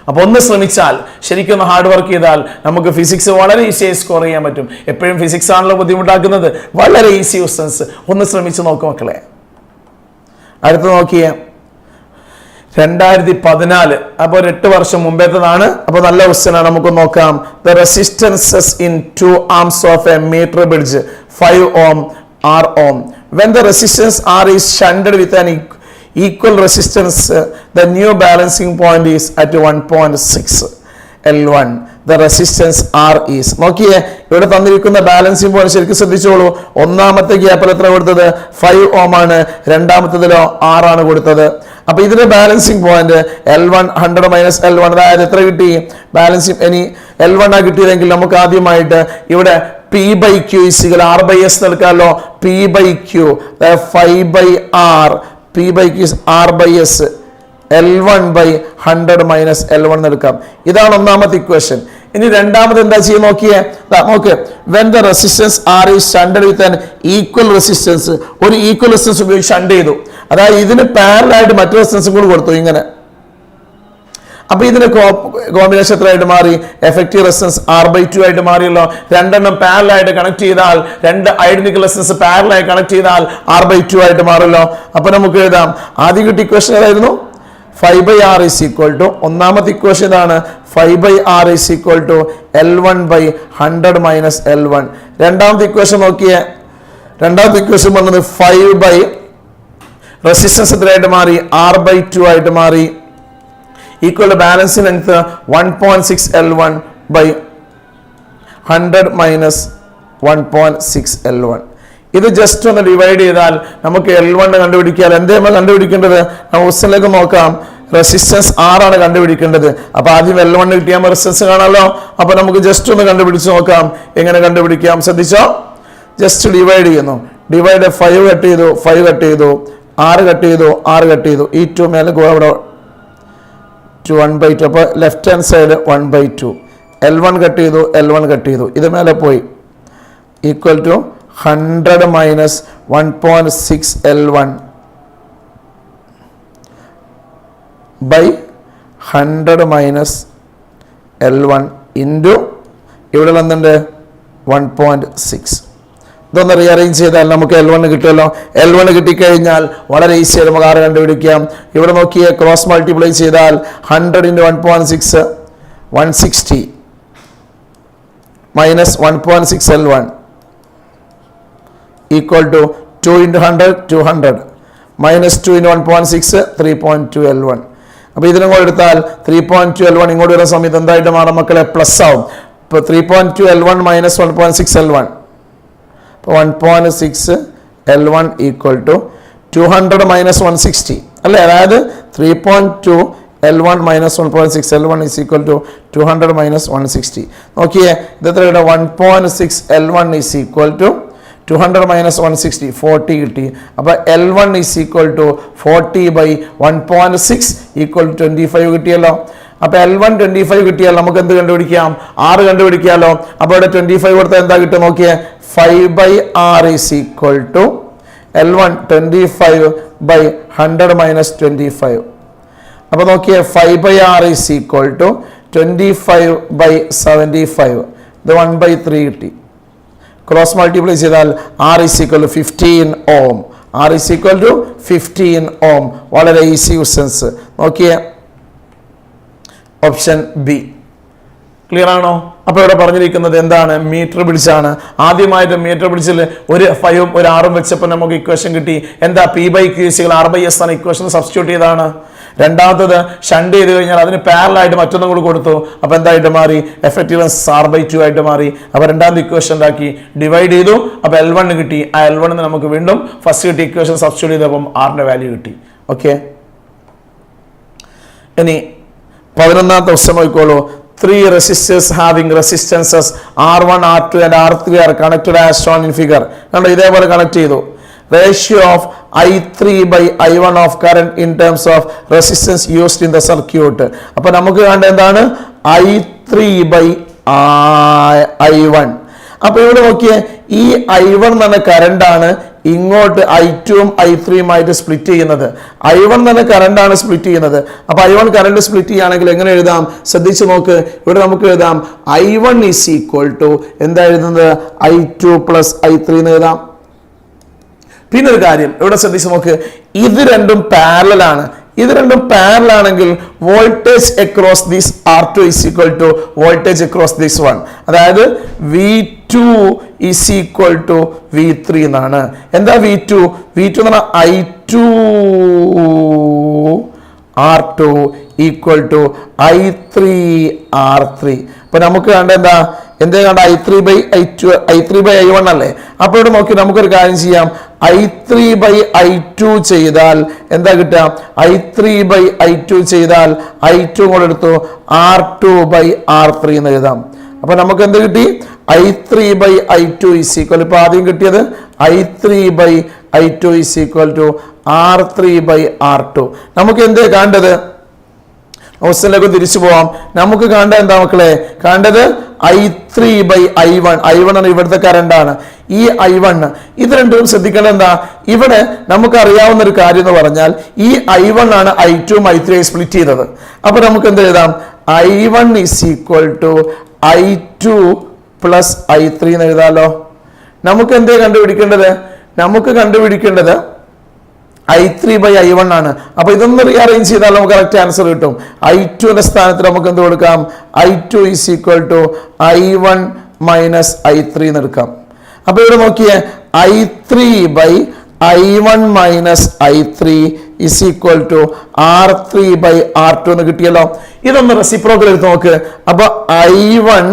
Speaker 1: അപ്പൊ ഒന്ന് ശ്രമിച്ചാൽ, ശരിക്കും ഹാർഡ് വർക്ക് ചെയ്താൽ നമുക്ക് ഫിസിക്സ് വളരെ ഈസിയായി സ്കോർ ചെയ്യാൻ പറ്റും. എപ്പോഴും ഫിസിക്സ് ആണല്ലോ ബുദ്ധിമുട്ടാക്കുന്നത്. വളരെ ഈസി ക്വസ്റ്റ്യൻസ്. ഒന്ന് ശ്രമിച്ചു നോക്കും മക്കളെ. അടുത്ത് നോക്കിയേ, 2014, അപ്പോൾ 8 വർഷം മുമ്പേത്തതാണ്. അപ്പോൾ നല്ല ക്വസ്റ്റ്യൻ ആണ്. നമുക്ക് നോക്കാം. The resistances in 2 arms of a meter bridge 5 ohm R ohm. When the resistance R is shunted with an equal resistance, the new balancing point is at 1.6 L1. The resistance R is. നോക്കിയേ, ഇവിടെ തന്നിരിക്കുന്ന balancing point ശരിക്കും ശ്രദ്ധിച്ചോളൂ. ഒന്നാമത്തെ ഗ്യാപ്പിൽ എത്ര കൊടുത്തത്? 5 ohm ആണ്. രണ്ടാമത്തേതിലോ 6 ആണ് കൊടുത്തത്. അപ്പൊ ഇതിന്റെ ബാലൻസിംഗ് പോയിന്റ് L1 100 - L1, അതായത് എത്ര കിട്ടി? ബാലൻസിംഗ് ഇനി L1 ആ കിട്ടിയതെങ്കിൽ നമുക്ക് ആദ്യമായിട്ട് ഇവിടെ P/Q = R/S എടുക്കാമല്ലോ. P/Q 5/R, P/Q is R/S, L1/100 - L1 എടുക്കാം. ഇതാണ് ഒന്നാമത്തെ ഇക്വേഷൻ. ഇനി രണ്ടാമത് എന്താ ചെയ്യാൻ നോക്കിയേ, നോക്ക്. when the resistance R is shunted with an equal resistance, ഒരു ഈക്വൽ റെസിസ്റ്റൻസ് ഉപയോഗിച്ച് ഷണ്ട് ചെയ്തു. അതായത് ഇതിന് പാരലൽ ആയിട്ട് മറ്റു റെസിസ്റ്റൻസും കൂടി കൊടുത്തു. ഇങ്ങനെ അപ്പൊ ഇതിന്റെ കോമ്പിനേഷൻ എത്രയായിട്ട് മാറി? എഫക്റ്റീവ് റെസിസ്റ്റൻസ് R/2 ആയിട്ട് മാറിയല്ലോ. രണ്ടെണ്ണം പാരലൽ ആയിട്ട് കണക്ട് ചെയ്താൽ, രണ്ട് ഐഡന്റിക്കൽ റെസിസ്റ്റൻസ് പാരലൽ ആയി കണക്ട് ചെയ്താൽ R/2 ആയിട്ട് മാറല്ലോ. അപ്പൊ നമുക്ക് എഴുതാം, ആദ്യം കിട്ടിയ ഇക്വേഷൻ ഏതായിരുന്നു? 5/R is equal to, ഒന്നാമത്തെ ഇക്വേഷൻ ഇതാണ്, 5/R is equal to L1/100 minus L1. രണ്ടാമത്തെ ഇക്വേഷൻ നോക്കിയേ, രണ്ടാമത്തെ ഇക്വേഷൻ പറഞ്ഞത് 5 റെസിസ്റ്റൻസ് എത്രയായിട്ട് മാറി? R/2 ആയിട്ട് മാറി. Equal to balance length 1.6 L1/100 minus 1.6 L1. ഇത് ജസ്റ്റ് ഒന്ന് ഡിവൈഡ് ചെയ്താൽ നമുക്ക് L1 കണ്ടുപിടിക്കാൻ എന്തേ കണ്ടുപിടിക്കേണ്ടത്? ക്വസ്റ്റ്യനിലേക്ക് നോക്കാം. റെസിസ്റ്റൻസ് R ആണ് കണ്ടുപിടിക്കേണ്ടത്. അപ്പൊ ആദ്യം L1 കിട്ടിയാൽ റെസിസ്റ്റൻസ് കാണാമല്ലോ. അപ്പൊ നമുക്ക് ജസ്റ്റ് ഒന്ന് കണ്ടുപിടിച്ച് നോക്കാം. എങ്ങനെ കണ്ടുപിടിക്കാം? ശ്രദ്ധിച്ചോ, ജസ്റ്റ് ഡിവൈഡ് ചെയ്യുന്നു. ഡിവൈഡ് 5 കട്ട് ചെയ്തു, 5 കട്ട് ചെയ്തു, 6 കട്ട് ചെയ്തു, 6 കട്ട് ചെയ്തു. ഈ 2 മേലെ അവിടെ 1/2. അപ്പൊ left hand side 1/2. L1 cut ചെയ്തു, L1 കട്ട് ചെയ്തു, ഇത് മേലെ പോയി. Equal to 100 minus 1.6 L1 by 100 minus L1 into ഇവിടെ വന്നിട്ടുണ്ട് 1.6. ഇതൊന്ന് റീഅറേഞ്ച് ചെയ്താൽ നമുക്ക് L1 കിട്ടുമല്ലോ. L1 കിട്ടിക്കഴിഞ്ഞാൽ വളരെ ഈസി ആയിട്ട് നമുക്ക് R കണ്ടുപിടിക്കാം. ഇവിടെ നോക്കിയേ, ക്രോസ് മൾട്ടിപ്ലൈ ചെയ്താൽ 100 × 1.6 160 minus 1.6 L1 equal to 2 × 100 200 minus 2 × 1.6 3.2 L1. അപ്പൊ ഇതിനും കൂടെ എടുത്താൽ 3.2 L1 ഇങ്ങോട്ട് വരുന്ന സമയത്ത് എന്തായിട്ട് മാറും മക്കളെ? പ്ലസ് ആവും. ഇപ്പൊ 3.2 L1 minus 1.6 L1, 1.6 L1 equal to 200 minus 160 അല്ലേ? അതായത് 3.2 L1 minus 1.6 L1 is equal to 200 minus 160. നോക്കിയേ, ഇത് എത്രയുടെ? 1.6 L1 is equal to 200 minus 160 40 കിട്ടി. അപ്പൊ L1 is equal to 40/1.6 equal to 25 കിട്ടിയല്ലോ. അപ്പൊ L1 25 കിട്ടിയാൽ നമുക്ക് എന്ത് കണ്ടുപിടിക്കാം? R കണ്ടുപിടിക്കാമല്ലോ. അപ്പൊ ഇവിടെ 25 കൊടുത്താൽ എന്താ കിട്ടും? നോക്കിയേ, 5/R is equal to L1 25/100 minus 25. അപ്പൊ നോക്കിയേ, 5/R ഈസ് ഈക്വൽ ടു 25/75. ഇത് 1/3 കിട്ടി. ക്രോസ് മൾട്ടിപ്ലൈ ചെയ്താൽ R is equal to 15 ohm. R is equal to 15 ohm. വളരെ ഈസി ക്വസ്റ്റ്യൻസ്. നോക്കിയേ, ഓപ്ഷൻ ബി. ക്ലിയർ ആണോ? അപ്പൊ ഇവിടെ പറഞ്ഞിരിക്കുന്നത് എന്താണ്? മീറ്റർ പിടിച്ചാണ്. ആദ്യമായിട്ട് മീറ്റർ പിടിച്ചിൽ ഒരു 5ഉം ഒരു 6ഉം വെച്ചപ്പോൾ നമുക്ക് ഇക്വേഷൻ കിട്ടി. എന്താ? P/Q = R/S ആണ്. ഇക്വേഷൻ സബ്സ്റ്റിറ്റ്യൂട്ട് ചെയ്താണ്. രണ്ടാമത്തത് ഷണ്ട് ചെയ്ത് കഴിഞ്ഞാൽ അതിന് പാരലായിട്ട് മറ്റൊന്നും കൂടി കൊടുത്തു. അപ്പൊ എന്തായിട്ട് മാറി? എഫക്റ്റീവ് R/2 ആയിട്ട് മാറി. അപ്പൊ രണ്ടാമത്തെ ഇക്വേഷൻ ഉണ്ടാക്കി, ഡിവൈഡ് ചെയ്തു. അപ്പൊ L1 കിട്ടി. ആ L1 നമുക്ക് വീണ്ടും ഫസ്റ്റ് കിട്ടിയ ഇക്വേഷൻ സബ്സ്റ്റിറ്റ്യൂട്ട് ചെയ്തപ്പം R വാല്യൂ കിട്ടി. ഓക്കെ, ഇനി 11ാമത്തെ ക്വസ്റ്റ്യൻ നോക്കിക്കോളൂ. 3 resistors having resistances R1, R2 and R3 are connected as shown in figure. കണ്ടോ, ഇതേപോലെ കണക്ട് ചെയ്തു. Ratio of I3/I1 of current in terms of resistance used in the circuit. അപ്പൊ നമുക്ക് കണ്ട എന്താണ്? I3/I1. അപ്പൊ ഇവിടെ നോക്കിയേ, ഈ I1 എന്ന് പറഞ്ഞ കറണ്ട് ആണ് ഇങ്ങോട്ട് I2ഉം I3ഉം ആയിട്ട് സ്പ്ലിറ്റ് ചെയ്യുന്നത്. I1 തന്നെ കറണ്ട് ആണ് സ്പ്ലിറ്റ് ചെയ്യുന്നത്. അപ്പൊ I1 കറണ്ട് സ്പ്ലിറ്റ് ചെയ്യുകയാണെങ്കിൽ എങ്ങനെ എഴുതാം? ശ്രദ്ധിച്ചു നോക്ക്. ഇവിടെ നമുക്ക് എഴുതാം I1 ഈസ് ഈക്വൽ ടു എന്താ എഴുതുന്നത്? I2 പ്ലസ് I3 എന്ന് എഴുതാം. പിന്നെ ഒരു കാര്യം ഇവിടെ ശ്രദ്ധിച്ചു നോക്ക്, ഇത് രണ്ടും പാരലൽ ആണ്. ഇത് രണ്ടും പാരലൽ ആണെങ്കിൽ voltage across this R2 is equal to voltage across this one. അതായത് V2 is equal to V3 എന്നാണ്. എന്താ V2? V2 എന്ന് പറഞ്ഞാൽ I2 R2 equal to I3 R3. അപ്പൊ നമുക്ക് കണ്ട എന്താ? എന്തേ കണ്ട? I3/I1 അല്ലേ? അപ്പൊ ഇവിടെ നോക്കി നമുക്കൊരു കാര്യം ചെയ്യാം. I3/I2 ചെയ്താൽ എന്താ കിട്ടുക? I3/I2 ചെയ്താൽ I2 കൂടെ എടുത്തു R2/R3 എന്ന് എഴുതാം. അപ്പൊ നമുക്ക് എന്ത് കിട്ടി? I3/I2 ഈസ് ഈക്വൽ, ഇപ്പൊ ആദ്യം കിട്ടിയത് I3/I2 is equal to R3/R2. നമുക്ക് എന്തേ കാണേണ്ടത്? ക്വസ്റ്റ്യനിലേക്ക് തിരിച്ചു പോവാം. നമുക്ക് കാണേണ്ടത് എന്താ മക്കളെ? കാണേണ്ടത് I3/I1. I1 ആണ് ഇവിടുത്തെ കറണ്ടാണ്. ഈ I1 ഇത് രണ്ടും ശ്രദ്ധിക്കേണ്ടത് എന്താ? ഇവിടെ നമുക്ക് അറിയാവുന്ന ഒരു കാര്യം എന്ന് പറഞ്ഞാൽ ഈ I1 ആണ് I2 I3 സ്പ്ലിറ്റ് ചെയ്തത്. അപ്പൊ നമുക്ക് എന്ത് എഴുതാം? I1 = I2 + I3 എന്ന് എഴുതാലോ. നമുക്ക് എന്തേ കണ്ടുപിടിക്കേണ്ടത്? നമുക്ക് കണ്ടുപിടിക്കേണ്ടത് I3/I1 ആണ്. അപ്പൊ ഇതൊന്ന് റീഅറേഞ്ച് ചെയ്താൽ നമുക്ക് കറക്റ്റ് ആൻസർ കിട്ടും. I2ന്റെ സ്ഥാനത്ത് നമുക്ക് എന്ത് കൊടുക്കാം? I2 = I1 - I3 എന്ന് എടുക്കാം. അപ്പൊ ഇവിടെ നോക്കിയേ, I3/I1 - I3 = R3/R2 എന്ന് കിട്ടിയല്ലോ. ഇതൊന്ന് റെസിപ്രോക്കൽ എടുത്ത് നോക്ക്. അപ്പൊ I1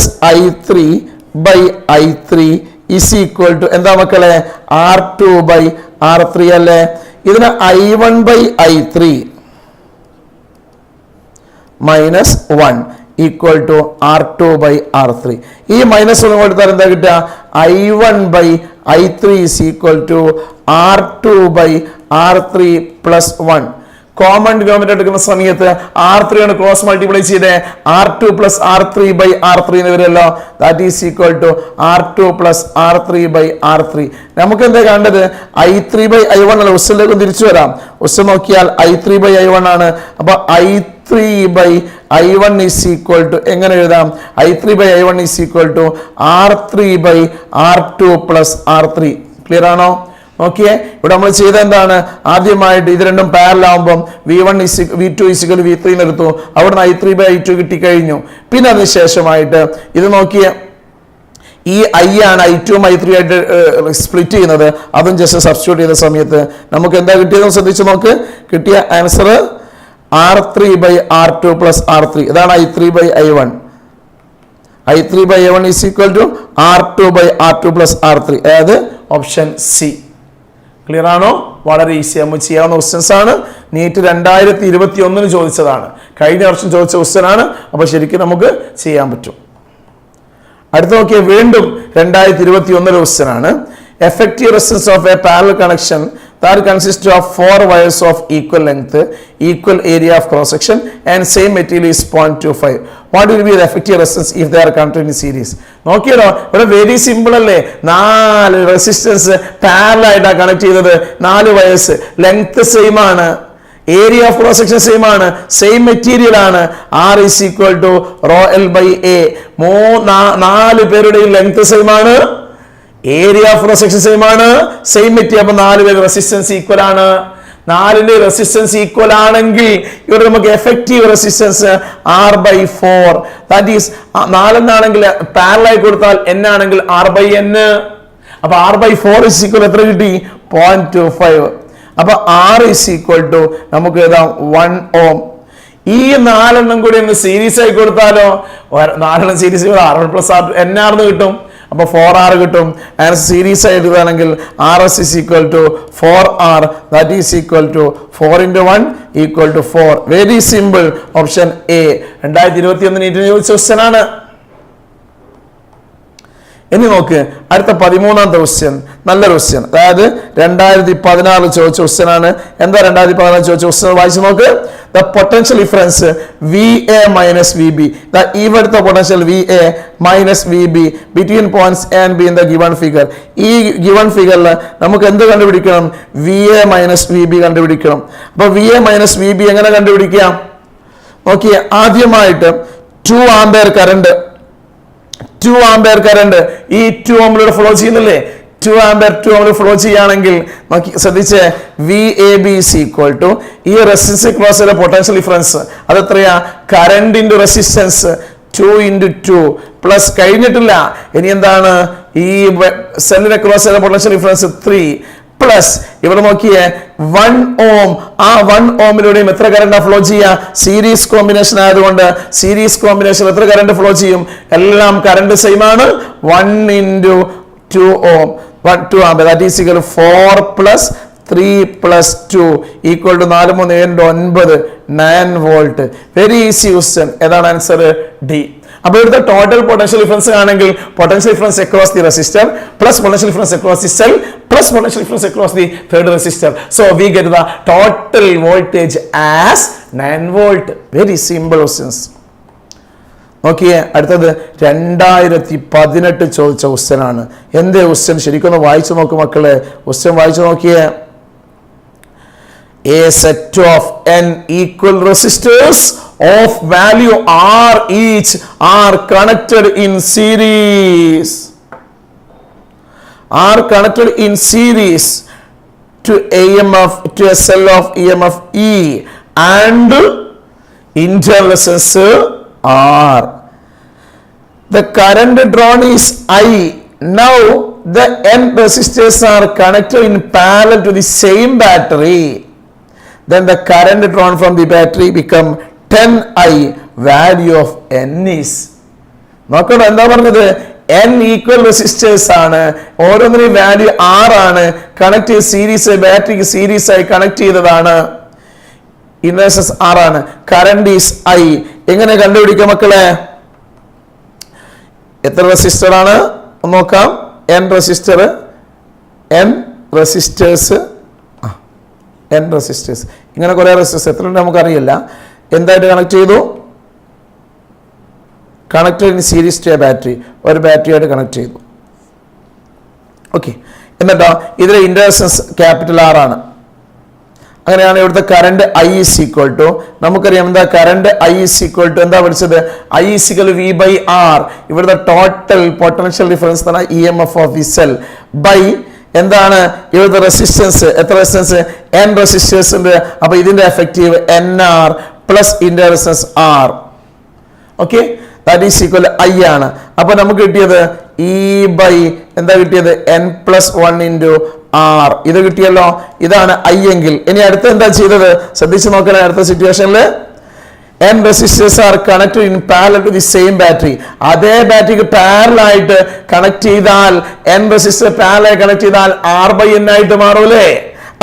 Speaker 1: - I3/I3 = എന്താ മക്കളെ? R2/R3 അല്ലേ? ഇതിന് I1/I3 - 1 = R2/R3. ഈ -1 കൊടുത്താൽ എന്താ കിട്ടുക? I1/I3 = R2/R3 + 1. കോമൺ ഡിനോമിനേറ്റർ എടുക്കുന്ന സമയത്ത് R3 ആണ് ക്രോസ് മൾട്ടിപ്ലൈ ചെയ്തേ, R2 + R3/R3 എന്ന് വരുമല്ലോ. That is equal to R2 + R3/R3. നമുക്ക് എന്താ കണ്ടത്? I3/I1 അല്ല. ക്വസ്റ്റ്യനിലേക്ക് തിരിച്ചു വരാം. ക്വസ്റ്റ്യൻ നോക്കിയാൽ I3/I1 ആണ്. അപ്പൊ I3/I1 = എങ്ങനെ എഴുതാം? I3/I1 = R3/R2 + R3. ക്ലിയർ ആണോ? ഓക്കെ, ഇവിടെ നമ്മൾ ചെയ്ത എന്താണ്? ആദ്യമായിട്ട് ഇത് രണ്ടും പാരലൽ ആവുമ്പം V2 = V3 എന്ന് എടുത്തു. അവിടുന്ന് I3/I2 കിട്ടിക്കഴിഞ്ഞു. പിന്നെ അതിനുശേഷമായിട്ട് ഇത് നോക്കിയ ഈ I ആണ് I2 I3 ആയിട്ട് സ്പ്ലിറ്റ് ചെയ്യുന്നത്. അതും ജസ്റ്റ് സബ്സ്റ്റിറ്റ്യൂട്ട് ചെയ്ത സമയത്ത് നമുക്ക് എന്താ കിട്ടിയതെന്ന് ശ്രദ്ധിച്ചു നോക്ക്. കിട്ടിയ ആൻസർ R3/R2 + R3. ഇതാണ് I3/I1. I3/I1 = R2/R2 + R3. അതായത് ഓപ്ഷൻ സി. ക്ലിയർ ആണോ? വളരെ ഈസി നമുക്ക് ചെയ്യാവുന്ന ക്വസ്റ്റ്യൻസ് ആണ്. നീറ്റ് 2021 ചോദിച്ചതാണ്. കഴിഞ്ഞ വർഷം ചോദിച്ച ക്വസ്റ്റ്യൻ ആണ്. അപ്പൊ ശരിക്കും നമുക്ക് ചെയ്യാൻ പറ്റും. അടുത്ത നോക്കിയാൽ വീണ്ടും 2021 ക്വസ്റ്റ്യൻ ആണ്. Effective resistance of a parallel connection that consists of 4 wires of equal length, equal area of cross section and same material is 0.25. What will be the effective resistance if they are connected in series? നോക്കിയല്ലോ, ഇവിടെ very simple അല്ലേ? 4 resistance parallel ആയിട്ടാണ് connect ചെയ്തത്. 4 wires, length same ആണ്, area of cross section same ആണ്, same material ആണ്. R = ρl/A. 4 പേരുടെയും length same ആണ്, area of cross section same ആണ്, സെയിം മെറ്റീരിയൽ. അപ്പൊ 4 പേര് റെസിസ്റ്റൻസ് ഈക്വൽ ആണ്. 4ന്റെ റെസിസ്റ്റൻസ് ഈക്വൽ ആണെങ്കിൽ ഇവിടെ നമുക്ക് effective resistance R/4. That is 4 എന്നാണെങ്കിൽ പാരലൽ ആയി കൊടുത്താൽ N ആണെങ്കിൽ R/N. അപ്പൊ R/4 എത്ര കിട്ടി? 0.25. അപ്പൊ R = നമുക്ക് എഴുതാം 1 ohm. ഈ 4 കൂടി ഒന്ന് സീരീസ് ആയി കൊടുത്താലോ? 4 സീരീസ് R1 + R2 NR എന്ന് കിട്ടും. അപ്പൊ 4R കിട്ടും. ആൻസർ സീരീസ് ആയിട്ട് എഴുതുകയാണെങ്കിൽ RS = 4R. That is equal to 4 × 1 = 4. Very simple. Option A. 2021 നീറ്റിന് ചോദിച്ച ക്വസ്റ്റ്യൻ ആണ്. ഇനി നോക്ക്, അടുത്ത 13ാമത്തെ ക്വസ്റ്റ്യൻ. നല്ലൊരു ക്വസ്റ്റ്യൻ. അതായത് 2014 ചോദിച്ച ക്വസ്റ്റ്യൻ ആണ്. എന്താ 2014 ചോദിച്ച ക്വസ്റ്റ്യൻ? വായിച്ചു നോക്ക്. The potential difference VA - VB. ഇവിടുത്തെ potential VA - VB between points A and B in the given figure. ഈ given ഫിഗറിൽ നമുക്ക് എന്ത് കണ്ടുപിടിക്കണം? VA - VB കണ്ടുപിടിക്കണം. അപ്പൊ VA - VB എങ്ങനെ കണ്ടുപിടിക്കാം? നോക്കിയേ, ആദ്യമായിട്ട് 2 ആംപിയർ കറണ്ട് ഈ 2 ഓമിലൂടെ ഫ്ലോ ചെയ്യുന്നില്ലേ? 2 ആംപിയർ ഫ്ലോ ചെയ്യുകയാണെങ്കിൽ ശ്രദ്ധിച്ചേ, VAB = ഈ റെസിസ്റ്റൻസ് ക്രോസിലെ പൊട്ടൻഷ്യൽ ഡിഫറൻസ് അത് എത്രയാ? കറന്റ് × റെസിസ്റ്റൻസ് 2 × 2 പ്ലസ് കഴിഞ്ഞിട്ടില്ല. ഇനി എന്താണ്? ഈ സെല്ലിന്റെ ക്രോസിലെ പൊട്ടൻഷ്യൽ ഡിഫറൻസ് 3 പ്ലസ് ഇവിടെ നോക്കിയേ 1 ohm. ആ 1 ohമിലൂടെയും എത്ര കറന്റ് ഫ്ലോ ചെയ്യുക? സീരീസ് കോമ്പിനേഷൻ ആയതുകൊണ്ട് സീരീസ് കോമ്പിനേഷൻ എത്ര കറന്റ് ഫ്ലോ ചെയ്യും? എല്ലാം കറന്റ് സെയിം ആണ്. 1 × 2 ohm 2 ampere. That is equal 4 + 3 + 2 = 4 3 7 9 9 volt. Very easy question. ഏതാണ് ആൻസർ? ഡി. അപ്പോൾ ഇവിടുത്തെ ടോട്ടൽ പൊട്ടൻഷ്യൽ ഡിഫറൻസ് ആണെങ്കിൽ potential difference across the resistor plus potential difference across the cell plus potential difference across the third resistor. So we get the total voltage as 9 volt. Very simple questions. നോക്കിയേ, അടുത്തത് 2018 ചോദിച്ച question ആണ്. എന്തേ question? ശരിക്കൊന്ന് വായിച്ചു നോക്കൂ മക്കളെ. Question വായിച്ചു നോക്കിയേ. A set of n equal resistors of value R each are connected in series. Are connected in series to EMF to a cell of EMF E and internal resistance R. The current drawn is I. Now the n resistors are connected in parallel to the same battery. Then the current drawn from the battery become 10I. Value of n is. നോക്കണം, എന്താ പറഞ്ഞത്? n equal resistors ആണ്, ഓരോന്നിനും value R ആണ്, connect ചെയ്ത് series ബാറ്ററിക്ക് series ആയി connect ചെയ്തതാണ്. ഇൻവേഴ്സസ് R ആണ്. Current is I. എങ്ങനെ കണ്ടുപിടിക്കാം മക്കളെ? എത്ര റെസിസ്റ്റർ ആണ് നോക്കാം. n resistor, n resistors, n resistors, ഇങ്ങനെ കുറെ റെസിസ്റ്റേഴ്സ് എത്ര ഉണ്ട് നമുക്കറിയില്ല. എന്തായിട്ട് കണക്ട് ചെയ്തു? Connected in series to a battery, ഒരു ബാറ്ററിയായിട്ട് കണക്ട് ചെയ്തു. ഓക്കെ, എന്നിട്ടോ ഇതിലെ ഇൻഡക്റ്റൻസ് ക്യാപിറ്റൽ R ആണ്. അങ്ങനെയാണ് ഇവിടുത്തെ current I is equal to, നമുക്കറിയാം എന്താ current I is equal to എന്താ പഠിച്ചത്? I is equal to V by R. ഇവിടുത്തെ ടോട്ടൽ പൊട്ടൻഷ്യൽ ഡിഫറൻസ് ആണ് EMF of the cell by എന്താണ് ഇവിടുത്തെ റെസിസ്റ്റൻസ്. എത്ര റെസിസ്റ്റൻസ്? n റെസിസ്റ്റേഴ്സ് ഉണ്ട്. അപ്പൊ ഇതിന്റെ effective NR plus inter resistance R. Okay, that is equal I ആണ്. അപ്പൊ നമുക്ക് കിട്ടിയത് E ബൈ എന്താ കിട്ടിയത്? n plus 1 into R. ഇത് കിട്ടിയല്ലോ. ഇതാണ് I എങ്കിൽ. ഇനി അടുത്ത എന്താ ചെയ്തത്? ശ്രദ്ധിച്ച് നോക്കണേ. അടുത്ത സിറ്റുവേഷനിൽ n resistors are connected in parallel to the same battery. അതേ ബാറ്ററിക്ക് പാരലൽ ആയിട്ട് കണക്ട് ചെയ്താൽ n റെസിസ്റ്റർ പാരലൽ കണക്ട് ചെയ്താൽ R ബൈ n ആയിട്ട് മാറൂലേ.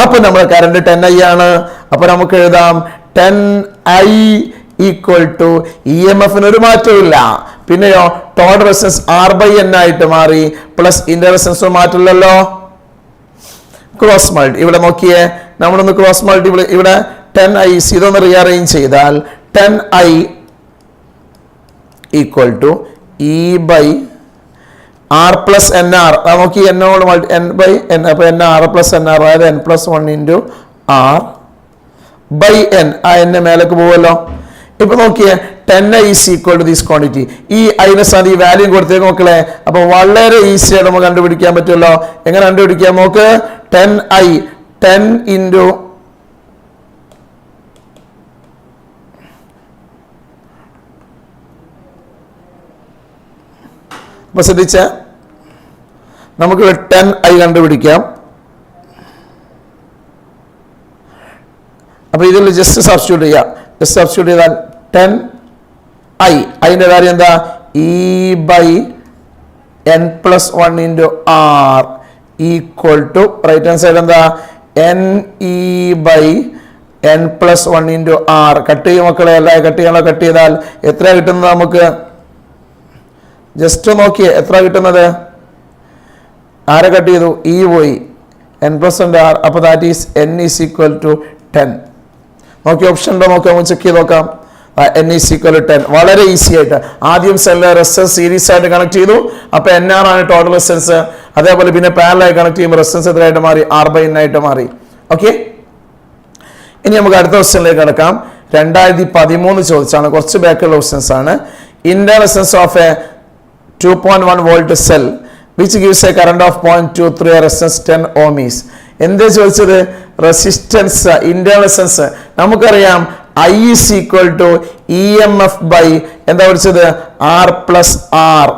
Speaker 1: അപ്പൊ നമ്മുടെ കറണ്ട് 10I ആണ്. അപ്പൊ നമുക്ക് എഴുതാം 10I ഈക്വൽ ടു EMFന് ഒരു മാറ്റവും ഇല്ല. പിന്നെയോ total resistance R by n ആയിട്ട് മാറി, പ്ലസ് ഇന്റർ റെസിസ്റ്റൻസ് മാറ്റില്ലല്ലോ. ക്രോസ് മൾട്ടി ഇവിടെ നോക്കിയേ, നമ്മളൊന്ന് ക്രോസ് മൾട്ടി ഇവിടെ 10I ഇതൊന്ന് റീഅറേഞ്ച് ചെയ്താൽ 10I equal to E by R plus NR. നോക്കി എന്നോട് n ബൈ n, അപ്പൊ NR പ്ലസ് NR അതായത് n plus 1 into R by n. ആ n മേലേക്ക് പോവല്ലോ. ഇപ്പൊ നോക്കിയേ 10I is equal to this quantity. ഈ അതിനെ സാധനം ഈ വാല്യൂ കൊടുത്തേക്ക് മക്കളെ. അപ്പൊ വളരെ ഈസി ആയിട്ട് നമുക്ക് കണ്ടുപിടിക്കാൻ പറ്റുമല്ലോ. എങ്ങനെ കണ്ടുപിടിക്കാം നോക്ക്? 10I 10 ഇൻറ്റു അപ്പൊ ശ്രദ്ധിച്ച നമുക്ക് 10I കണ്ടുപിടിക്കാം. അപ്പൊ ഇതിൽ ജസ്റ്റ് സബ്സ്റ്റിറ്റ്യൂട്ട് ചെയ്യാം. ജസ്റ്റ് സബ്സ്റ്റിറ്റ്യൂട്ട് ചെയ്താൽ 10I അതിന്റെ കാര്യം എന്താ? E by n plus 1 into R equal to right hand side എന്താ? NE by n plus 1 into R. Cut ചെയ്യും മക്കളെ, അല്ല കട്ട് ചെയ്യാനോ? കട്ട് ചെയ്താൽ എത്ര കിട്ടുന്നത് നമുക്ക്? ജസ്റ്റ് നോക്കിയേ എത്ര കിട്ടുന്നത്? ആരെ കട്ട് ചെയ്തു? E പോയി, n പ്ലസ് R. അപ്പൊ that is n is equal to 10. നോക്കി ഓപ്ഷൻ ഉണ്ടോ നോക്കാം, നമുക്ക് ചെക്ക് ചെയ്ത് നോക്കാം. n is equal to 10. വളരെ ഈസി ആയിട്ട് ആദ്യം സെല്ല് റെസിസ്റ്റൻസ് സീരീസ് ആയിട്ട് കണക്ട് ചെയ്തു. അപ്പൊ NR ആണ് ടോട്ടൽ റെസിസ്റ്റൻസ്. അതേപോലെ പിന്നെ പാരലൽ ആയി കണക്ട് ചെയ്യുമ്പോൾ റെസിസ്റ്റൻസ് എത്രയായിട്ട് മാറി? R ബൈ n ആയിട്ട് മാറി. ഓക്കെ, ഇനി നമുക്ക് അടുത്ത ക്വസ്റ്റ്യനിലേക്ക് കിടക്കാം. 2013 ചോദിച്ചാണ്, കുറച്ച് ബാക്കുള്ള ക്വസ്റ്റ്യൻസ് ആണ്. Inter resistance of A 2.1 volt cell which gives a current of 0.23 resistance 10 ohm is. എന്താ ചോദിച്ചത്? Resistance Inter resistance. നമുക്കറിയാം I is equal to EMF by എന്താ പഠിച്ചത്? R plus R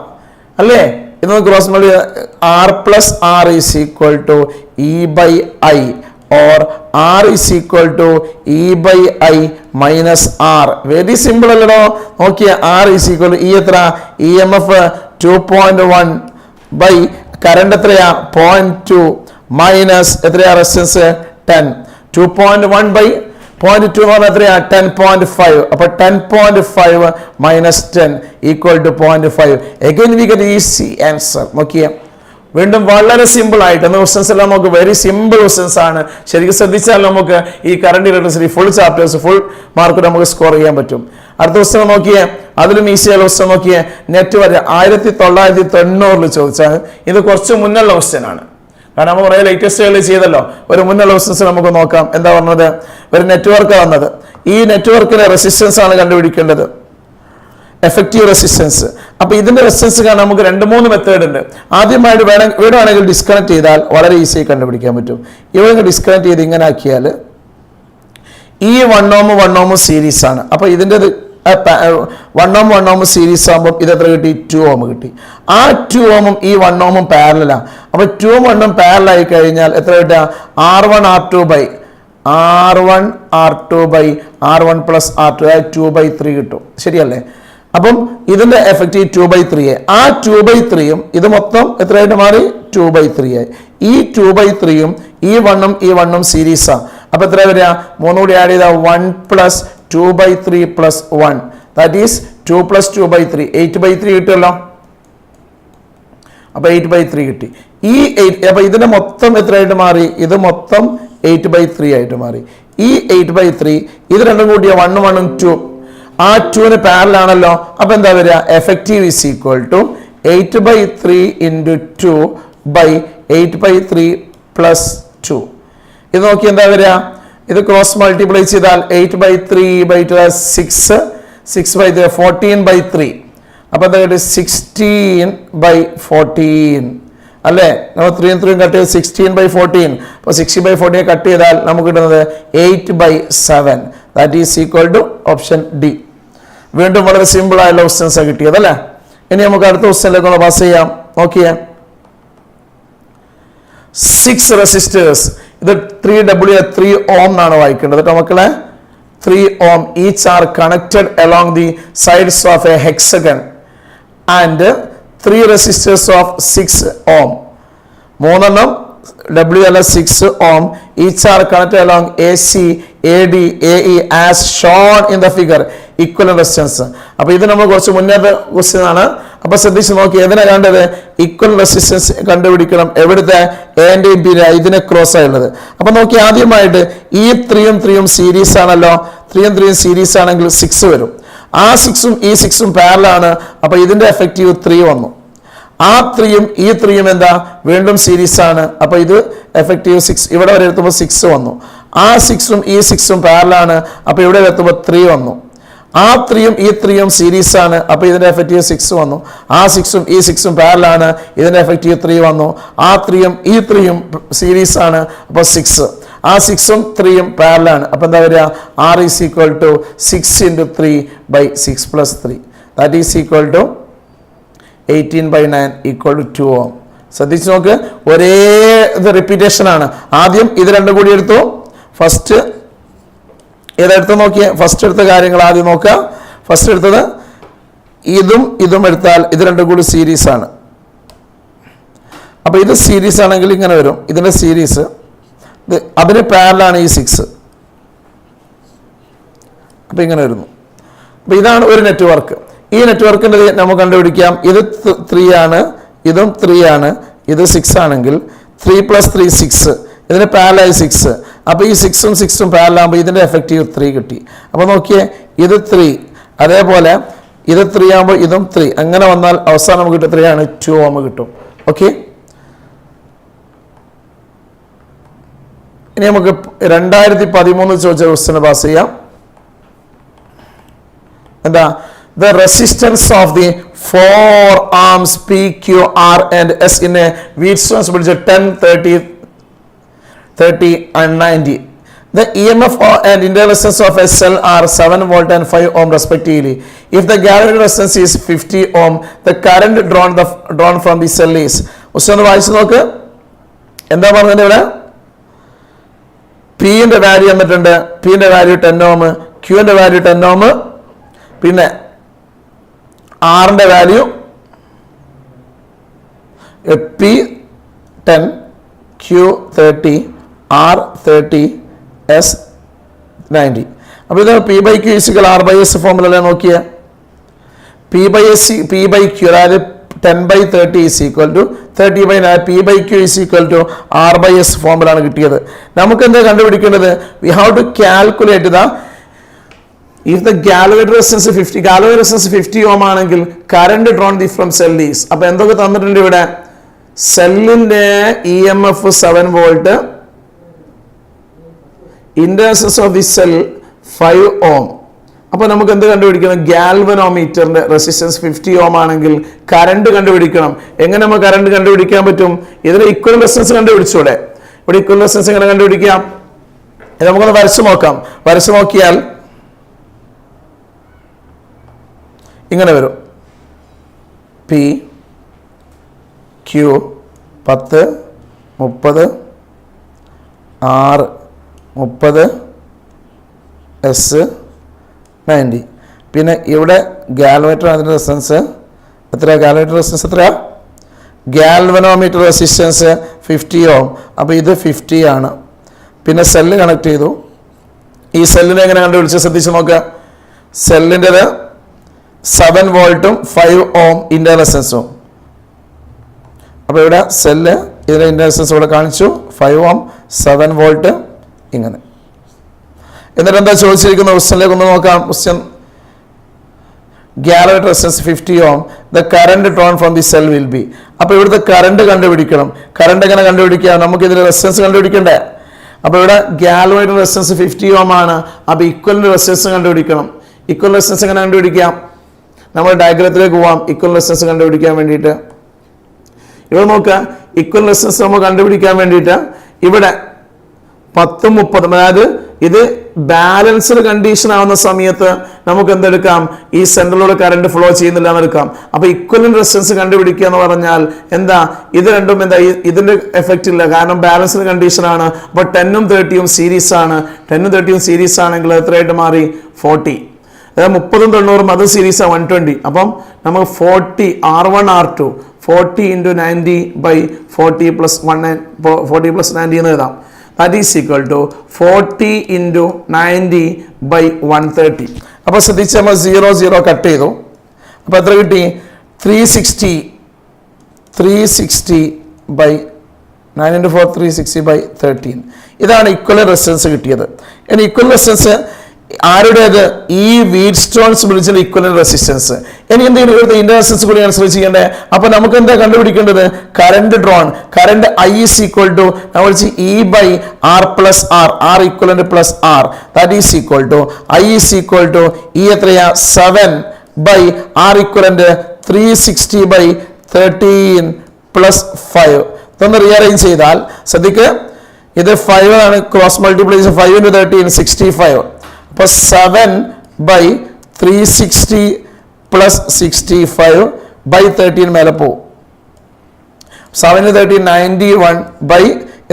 Speaker 1: അല്ലേ? ഇതൊന്ന് cross multi. R plus R is equal to E by I or R is equal to E by I minus R. Very simple അല്ലടോ. നോക്കിയ R is equal to E എത്ര? EMF 2.1 by current എത്രയാ? 0.2 minus എത്രയാ? Resistance 10. 2.1 by 0.2 എന്ന് പറഞ്ഞാൽ എത്രയാ? 10.5. അപ്പോൾ 10.5 minus 10 equal to 0.5. Again we get easy answer. നോക്കിയേ, വീണ്ടും വളരെ സിമ്പിൾ ആയിട്ട് ക്വസ്റ്റൻസ് എല്ലാം നമുക്ക് വെരി സിമ്പിൾ ക്വസ്റ്റൻസ് ആണ്. ശരിക്കും ശ്രദ്ധിച്ചാൽ നമുക്ക് ഈ current electricity full chapters full mark നമുക്ക് സ്കോർ ചെയ്യാൻ പറ്റും. അടുത്ത ക്വസ്റ്റൻ നോക്കിയേ, അതിലും ഈസിയായ ക്വസ്റ്റൻ നോക്കിയേ. നെറ്റ് വരെ 1990 ചോദിച്ചാൽ ഇത് കുറച്ച് മുന്നുള്ള ക്വസ്റ്റ്യൻ ആണ്. കാരണം നമ്മൾ കുറേ ലേറ്റസ്റ്റുകൾ ചെയ്തല്ലോ. ഒരു മുന്നുള്ള ക്വസ്റ്റൻസ് നമുക്ക് നോക്കാം. എന്താ പറഞ്ഞത്? ഒരു നെറ്റ്വർക്ക് വന്നത്. ഈ നെറ്റ്വർക്കിലെ റെസിസ്റ്റൻസ് ആണ് കണ്ടുപിടിക്കേണ്ടത്, എഫക്റ്റീവ് റെസിസ്റ്റൻസ്. അപ്പൊ ഇതിന്റെ റെസിസ്റ്റൻസ് കാണാൻ നമുക്ക് 2-3 മെത്തേഡ് ഉണ്ട്. ആദ്യമായിട്ട് വേണമെങ്കിൽ ഡിസ്കണക്ട് ചെയ്താൽ വളരെ ഈസിയായി കണ്ടുപിടിക്കാൻ പറ്റും. ഇവിടെ ഡിസ്കണക്ട് ചെയ്ത് ഇങ്ങനെ ആക്കിയാൽ ഈ 1 ohm സീരീസ് ആണ്. അപ്പൊ ഇതിന്റെ 1 ohm സീരീസ് ആകുമ്പോൾ ഇത് എത്ര കിട്ടി? 2 ohm കിട്ടി. ആ 2 ohm ഈ 1 ohm പാരലലാണ്. അപ്പൊ 2 ഉം 1 ഉം പാരലൽ ആയി കഴിഞ്ഞാൽ എത്ര കിട്ടുക? R1 R2 by R1 plus R2 2/3 കിട്ടും. ശരിയല്ലേ? അപ്പം ഇതിന്റെ എഫക്റ്റീവ് 2/3 ആ 2/3 ഇത് മൊത്തം എത്രയായിട്ട് മാറി? 2/3 ആയി. ഈ 2/3 ഈ 1 ഉം സീരീസാണ്. അപ്പൊ എത്ര വരിക? 3 കൂടി ആഡ് ചെയ്താൽ 1 plus 2/3 plus 1 that is 2 plus 2/3 8/3 കിട്ടുമല്ലോ. അപ്പൊ 8/3 കിട്ടി. ഈ 8 അപ്പൊ ഇതിന്റെ മൊത്തം എത്രയായിട്ട് മാറി? ഇത് മൊത്തം 8/3 ആയിട്ട് മാറി. ഈ 8/3 ഇത് രണ്ടും കൂട്ടിയ 1 ഉം 2 ആ 2ന് പാരലാണല്ലോ. അപ്പൊ എന്താ വരിക? Effective is equal to 8/3 into 2 by 8/3 plus 2. ഇത് നോക്കി എന്താ വരിക? ഇത് ക്രോസ് മൾട്ടിപ്ലൈ ചെയ്താൽ 8/3 by 2 6 6/3 14/3. അപ്പൊ എന്താ കിട്ടും? 16/14 അല്ലേ? നമ്മൾ 3 കട്ട് ചെയ്ത് 16/14. അപ്പോൾ 60/14 കട്ട് ചെയ്താൽ നമുക്ക് കിട്ടുന്നത് 8/7. That is equal to option D. വീണ്ടും വളരെ സിമ്പിൾ ആയുള്ള ക്വസ്റ്റ്യൻസ് കിട്ടിയത് അല്ലേ? ഇനി നമുക്ക് അടുത്ത ക്വസ്റ്റ്യനിലേക്ക് പാസ് ചെയ്യാം. നോക്കിയേ, 6 റെസിസ്റ്റേഴ്സ്. ഇത് 3 ohm എന്നാണ് വായിക്കേണ്ടത് കേട്ടോ മക്കളെ. 3 ohm each are connected along the sides of a hexagon and 3 resistors of 6 ohm. 3 W അല്ല 6 ohm each are connected along AC, AD, AE as shown in the figure. Equivalent resistance. അപ്പൊ ഇത് നമ്മൾ കുറച്ച് മുന്നേത്തെ question ആണ്. അപ്പൊ ശ്രദ്ധിച്ച് നോക്കി, ഏതിനാ കണ്ടത്? ഈക്വൽ റെസിസ്റ്റൻസ് കണ്ടുപിടിക്കണം. എവിടുത്തെ? എൻ്റെയും ബി ഇതിനെ ക്രോസ് ആയുള്ളത്. അപ്പൊ നോക്കി, ആദ്യമായിട്ട് ഈ 3 ഉം സീരീസ് ആണല്ലോ. 3 ഉം സീരീസ് ആണെങ്കിൽ 6 വരും. ആ 6 ഉം ഈ 6 ഉം പാരലാണ്. അപ്പൊ ഇതിന്റെ എഫക്റ്റീവ് 3 വന്നു. ആ 3 ഉം ഈ 3 ഉം എന്താ? വീണ്ടും സീരീസ് ആണ്. അപ്പൊ ഇത് എഫക്റ്റീവ് 6 ഇവിടെ വരെ എത്തുമ്പോൾ 6 വന്നു. ആ 6 ഉം ഈ 6 ഉം പാരലാണ്. അപ്പൊ ഇവിടെ എത്തുമ്പോൾ 3 വന്നു. ആ 3 ഉം ഈ 3 ഉം സീരീസ് ആണ്. അപ്പൊ ഇതിന്റെ എഫക്റ്റീവ് 6 വന്നു. ആ 6 ഉം ഈ 6 ഉം പാരലാണ്. ഇതിന്റെ എഫക്റ്റീവ് 3 വന്നു. ആ 3 ഉം ഈ 3 ഉം സീരീസ് ആണ്. അപ്പൊ 6. ആ 6 ഉം 3 ഉം പാരലാണ്. അപ്പൊ എന്താ വരിക? R is equal to 6 into 3 by 6 plus 3. That is equal to 18/9 equal to 2 ohm. ശ്രദ്ധിച്ചു നോക്ക്, ഒരേ ഇത് റിപ്പീറ്റേഷൻ ആണ്. ആദ്യം ഇത് രണ്ടും കൂടി എടുത്തു. ഫസ്റ്റ് ഏതെടുത്ത് നോക്കിയേ? ഫസ്റ്റ് എടുത്ത കാര്യങ്ങൾ ആദ്യം നോക്കുക. ഫസ്റ്റ് എടുത്തത് ഇതും എടുത്താൽ ഇത് രണ്ടും കൂടി സീരീസ് ആണ്. അപ്പൊ ഇത് സീരീസ് ആണെങ്കിൽ ഇങ്ങനെ വരും. ഇതിന്റെ സീരീസ് അതിന് പാരലാണ് ഈ 6. അപ്പൊ ഇങ്ങനെ വരുന്നു. അപ്പൊ ഇതാണ് ഒരു നെറ്റ്വർക്ക്. ഈ നെറ്റ്വർക്കിൻ്റെ നമുക്ക് കണ്ടുപിടിക്കാം. ഇത് 3 ആണ്, ഇതും 3 ആണ്, ഇത് 6 ആണെങ്കിൽ 3 + 3 6. ഇതിന് പാരലായി 6. അപ്പൊ ഈ 6 ഉം 6 ഉം പാരലാകുമ്പോൾ ഇതിന്റെ എഫക്റ്റീവ് 3 കിട്ടി. അപ്പൊ നോക്കിയേ, ഇത് 3, അതേപോലെ ഇത് 3 ആകുമ്പോൾ ഇതും 3. അങ്ങനെ വന്നാൽ അവസാനം നമുക്ക് കിട്ടും 3 ആണ്, 2 ohm കിട്ടും. ഓക്കെ, ഇനി നമുക്ക് 2013 ചോദിച്ച ക്വസ്റ്റ്യൻ പാസ് ചെയ്യാം. എന്താ? The resistance of the 4 arms P, Q, R and S in a Wheatstone's bridge 10, 30, 30 and 90. The EMF and internal resistance of a cell are 7 volt and 5 ohm respectively. If the galvanic resistance is 50 ohm, the current drawn from the cell is. ഒന്ന് വായിച്ചു നോക്ക്. എന്താ പറഞ്ഞത് ഇവിടെ? Pന്റെ value തന്നിട്ടുണ്ട്. Pന്റെ value 10 ohm, Qന്റെ value 10 ohm, പിന്നെ ആറിന്റെ value P 10, Q 30, R 30, S 90. അപ്പോൾ ഇത് P by Q is equal R by S formula നോക്കിയാൽ P by Q അതായത് 10 by 30 is equal to 30 by 9. P by Q is equal to R by S ഫോമുലാണ് കിട്ടിയത്. നമുക്ക് എന്താ കണ്ടുപിടിക്കേണ്ടത്? We have to calculate the if the galvanometer resistance 50 ohm ആണെങ്കിൽ current drawn from cell is. അപ്പോൾ എന്തൊക്കെ തന്നിട്ടുണ്ട് ഇവിടെ? സെല്ലിന്റെ EMF 7 volt, inductance of the cell 5 ohm. അപ്പോൾ നമുക്ക് എന്ത് കണ്ടുപിടിക്കണം? ഗാൽവനോമീറ്ററിന്റെ റെസിസ്റ്റൻസ് 50 ohm ആണെങ്കിൽ കറണ്ട് കണ്ടുപിടിക്കണം. എങ്ങനെ നമുക്ക് കറണ്ട് കണ്ടുപിടിക്കാൻ പറ്റും? ഇതിന് ഇക്വലന്റ് റെസിസ്റ്റൻസ് കണ്ടുപിടിച്ചൂടെ? ഇവിടെ ഇക്വലന്റ് റെസിസ്റ്റൻസ് എങ്ങനെ കണ്ടുപിടിക്കാം? ഇത് നമുക്കൊന്ന് വരച്ചു നോക്കാം. വരച്ചു നോക്കിയാൽ ഇങ്ങനെ വരും. P Q 10 30 R 30 S 90. പിന്നെ ഇവിടെ ഗാൽവനോമീറ്റർ അതിൻ്റെ റെസിസ്റ്റൻസ് എത്രയാണ്? ഗാൽവനോമീറ്റർ റെസിസ്റ്റൻസ് എത്രയാ? Galvanometer resistance 50 ohm. അപ്പോൾ ഇത് 50 ആണ്. പിന്നെ സെല്ല് കണക്ട് ചെയ്തു. ഈ സെല്ലിനെ എങ്ങനെ കണ്ടുപിടിച്ച് ശ്രദ്ധിച്ച് നോക്കുക. സെല്ലിൻ്റെത് 7 വോൾട്ടും 5 ohm ഇൻ്റർ റെസിസ്റ്റൻസും. അപ്പോൾ ഇവിടെ സെല്ല് ഇതിൻ്റെ ഇൻ്റർ റെസിസ്റ്റൻസ് ഇവിടെ കാണിച്ചു 5 ohm 7 വോൾട്ട് ഇങ്ങനെ. എന്നിട്ട് എന്താ ചോദിച്ചിരിക്കുന്ന ക്വസ്റ്റ്യനിലേക്ക് ഒന്ന് നോക്കാം. Question galvanometer resistance 50 ohm, the current drawn from the cell will B. അപ്പോൾ ഇവിടുത്തെ കറണ്ട് കണ്ടുപിടിക്കണം. കറണ്ട് എങ്ങനെ കണ്ടുപിടിക്കുക? നമുക്ക് ഇതിന്റെ റെസിസ്റ്റൻസ് കണ്ടുപിടിക്കണ്ടേ? അപ്പോൾ ഇവിടെ ഗാൽവനോമീറ്റർ റെസിസ്റ്റൻസ് 50 ohm ആണ്. അപ്പോൾ ഇക്വലന്റ് റെസിസ്റ്റൻസ് കണ്ടുപിടിക്കണം. ഇക്വലന്റ് റെസിസ്റ്റൻസ് എങ്ങനെ കണ്ടുപിടിക്കാം? നമ്മൾ ഡയഗ്രത്തിലേക്ക് പോവാം. ഇക്വലന്റ് റെസിസ്റ്റൻസ് കണ്ടുപിടിക്കാൻ വേണ്ടിയിട്ട് ഇവിടെ നോക്കുക. ഇക്വലന്റ് റെസിസ്റ്റൻസ് നമ്മൾ കണ്ടുപിടിക്കാൻ വേണ്ടിയിട്ട് ഇവിടെ 10 30, അതായത് ഇത് ബാലൻസ്ഡ് കണ്ടീഷൻ ആവുന്ന സമയത്ത് നമുക്ക് എന്തെടുക്കാം? ഈ സെന്ററിലൂടെ കറണ്ട് ഫ്ലോ ചെയ്യുന്നില്ല എന്നെടുക്കാം. അപ്പൊ ഇക്വലന്റ് റെസിസ്റ്റൻസ് കണ്ടുപിടിക്കുക എന്ന് പറഞ്ഞാൽ എന്താ? ഇത് രണ്ടും എന്താ? ഇതിന്റെ എഫക്റ്റ് ഇല്ല, കാരണം ബാലൻസ്ഡ് കണ്ടീഷൻ ആണ്. അപ്പൊ 10 30 സീരീസ് ആണ്. 10 30 സീരീസ് ആണെങ്കിൽ എത്രയായിട്ട് മാറി? 40. അതായത് 30 90 അത് സീരീസ് 120. അപ്പം നമുക്ക് 40 R1 R2 40 into 90 by 40 plus 90 എന്ന് എഴുതാം. That is equal to 40 into 90 by 130. അപ്പോൾ ശ്രദ്ധിച്ച് നമ്മൾ 0 0 കട്ട് ചെയ്തു. അപ്പോൾ എത്ര കിട്ടി? 360 by 9 into 4 360 by 13. ഇതാണ് ഇക്വലന്റ് റെസിസ്റ്റൻസ് കിട്ടിയത്. ഇനി ഇക്വലന്റ് റെസിസ്റ്റൻസ് ആരുടേത്? ഈ വീറ്റ് സ്റ്റോൺസ് ബ്രിഡ്ജിലെ ഇക്വലന്റ് റെസിസ്റ്റൻസ്. ഇനി എന്തെങ്കിലും ഇവിടുത്തെ ഇന്റർ റെസിസ്റ്റൻസ് കൂടി അനുസരിച്ചിരിക്കേണ്ടേ? അപ്പൊ നമുക്ക് എന്താ കണ്ടുപിടിക്കേണ്ടത്? Current drone. Current I is equal to നമ്മൾ E by R plus R, R equivalent plus R, that is equal to I is equal to E എത്രയാ? 7 by R equivalent 360 by 13 plus 5. ഇതൊന്ന് rearrange ചെയ്താൽ ശ്രദ്ധിക്കുക. ഇത് 5 ആണ്. Cross multiply 5 into 13 65. അപ്പോൾ 7 by 360 plus 65 by 13 മേലെ പോവും. 7 13 91 by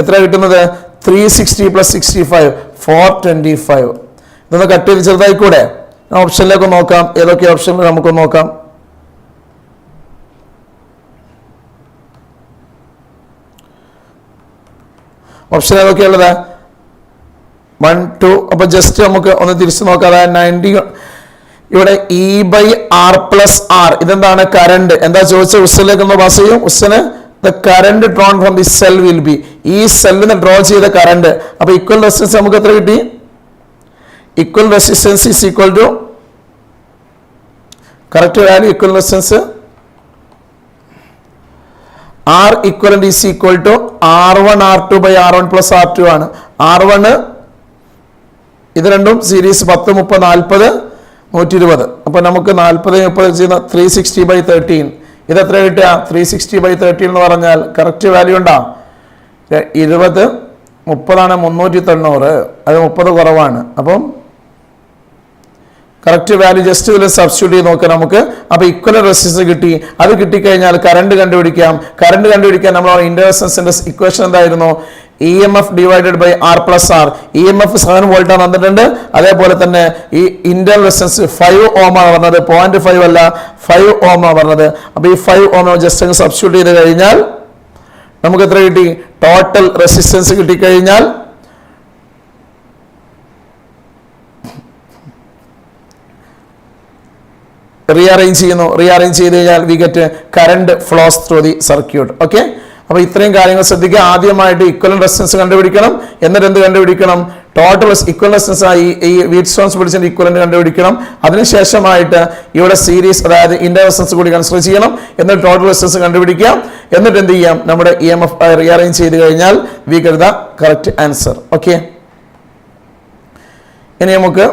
Speaker 1: എത്ര കിട്ടുന്നത്? 360 plus 65 425. ഇതൊന്ന് കട്ട് ചെയ്ത് ചെറുതായിക്കൂടെ? ഓപ്ഷനിലേക്ക് നോക്കാം. ഏതൊക്കെ ഓപ്ഷൻ നമുക്ക് നോക്കാം. ഓപ്ഷൻ ഏതൊക്കെയുള്ളത്? 1 2. അപ്പോൾ ജസ്റ്റ് നമുക്ക് ഒന്ന് തിരിച്ചു നോക്കാം. അതായത് 90 ഇവിടെ E by R plus R ഇതെന്താണ്? കറണ്ട്. എന്താ ചോദിച്ചത്? ഉസ്സനിലേക്ക് ഒന്ന് പാസ് ചെയ്യും. ഉസ്സന് the current drawn from the cell will be. ഈ സെല്ലിന് ഡ്രോ ചെയ്ത കറണ്ട്. അപ്പൊ ഇക്വൽ റെസിസ്റ്റൻസ് നമുക്ക് എത്ര കിട്ടി? Equal resistance is equal to correct value. Equal resistance R equivalent is equal to R1 R2 by R1 plus R2 ആണ്. R1 ഇത് രണ്ടും സീരീസ് 10 30 40 120. അപ്പൊ നമുക്ക് 40 30 ചെയ്യുന്ന 360 by 13. ഇത് എത്ര കിട്ടുക? 360 by 13 എന്ന് പറഞ്ഞാൽ കറക്റ്റ് വാല്യൂ ഉണ്ടാ? 20 30 390. അത് 30 കുറവാണ്. അപ്പം കറക്റ്റ് വാല്യൂ ജസ്റ്റ് ഇതിൽ സബ്സ്റ്റിറ്റ്യൂട്ട് ചെയ്ത് നോക്കാം നമുക്ക്. അപ്പോൾ ഇക്വലന്റ് റെസിസ്റ്റൻസ് കിട്ടി. അത് കിട്ടിക്കഴിഞ്ഞാൽ കറണ്ട് കണ്ടുപിടിക്കാം. കറണ്ട് കണ്ടുപിടിക്കാൻ നമ്മൾ ഇന്റർ റെസിസ്റ്റൻസിന്റെ ഇക്വേഷൻ എന്തായിരുന്നു? EMF divided by R plus R. EMF 7 volt ആണ് തന്നിട്ടുണ്ട്. അതേപോലെ തന്നെ ഈ ഇന്റർ റെസിസ്റ്റൻസ് 5 ohm ആണ് പറഞ്ഞത്, 0.5 അല്ല 5 ohm ആണ് പറഞ്ഞത്. അപ്പോൾ ഈ 5 ohm ജസ്റ്റ് അങ്ങ് സബ്സ്റ്റിറ്റ്യൂട്ട് ചെയ്ത് കഴിഞ്ഞാൽ നമുക്ക് എത്ര കിട്ടി? ടോട്ടൽ റെസിസ്റ്റൻസ് കിട്ടിക്കഴിഞ്ഞാൽ റീഅറേഞ്ച് ചെയ്യുന്നു. റീഅറേഞ്ച് ചെയ്ത് കഴിഞ്ഞാൽ we get current flows through the circuit. Okay, അപ്പോൾ ഇത്രയും കാര്യങ്ങൾ ശ്രദ്ധിക്കുക. ആദ്യമായിട്ട് ഇക്വലന്റ് റെസിസ്റ്റൻസ് കണ്ടുപിടിക്കണം. എന്നിട്ട് എന്ത് കണ്ടുപിടിക്കണം? ടോട്ടൽ ഇക്വലന്റ് റെസിസ്റ്റൻസ് ആയി ഈ വീറ്റ്സ്റ്റോൺസ് പിടിച്ചതിന്റെ ഇക്വലന്റ് കണ്ടുപിടിക്കണം. അതിനുശേഷമായിട്ട് ഇവിടെ സീരീസ് അതായത് ഇന്റർ റെസിസ്റ്റൻസ് കൂടി കൺസിഡർ ചെയ്യണം. എന്നിട്ട് ടോട്ടൽ റെസിസ്റ്റൻസ് കണ്ടുപിടിക്കുക. എന്നിട്ട് എന്ത് ചെയ്യാം? നമ്മുടെ EMF റീഅറേഞ്ച് ചെയ്ത് കഴിഞ്ഞാൽ we get the correct answer. Okay, ഇനി നമുക്ക്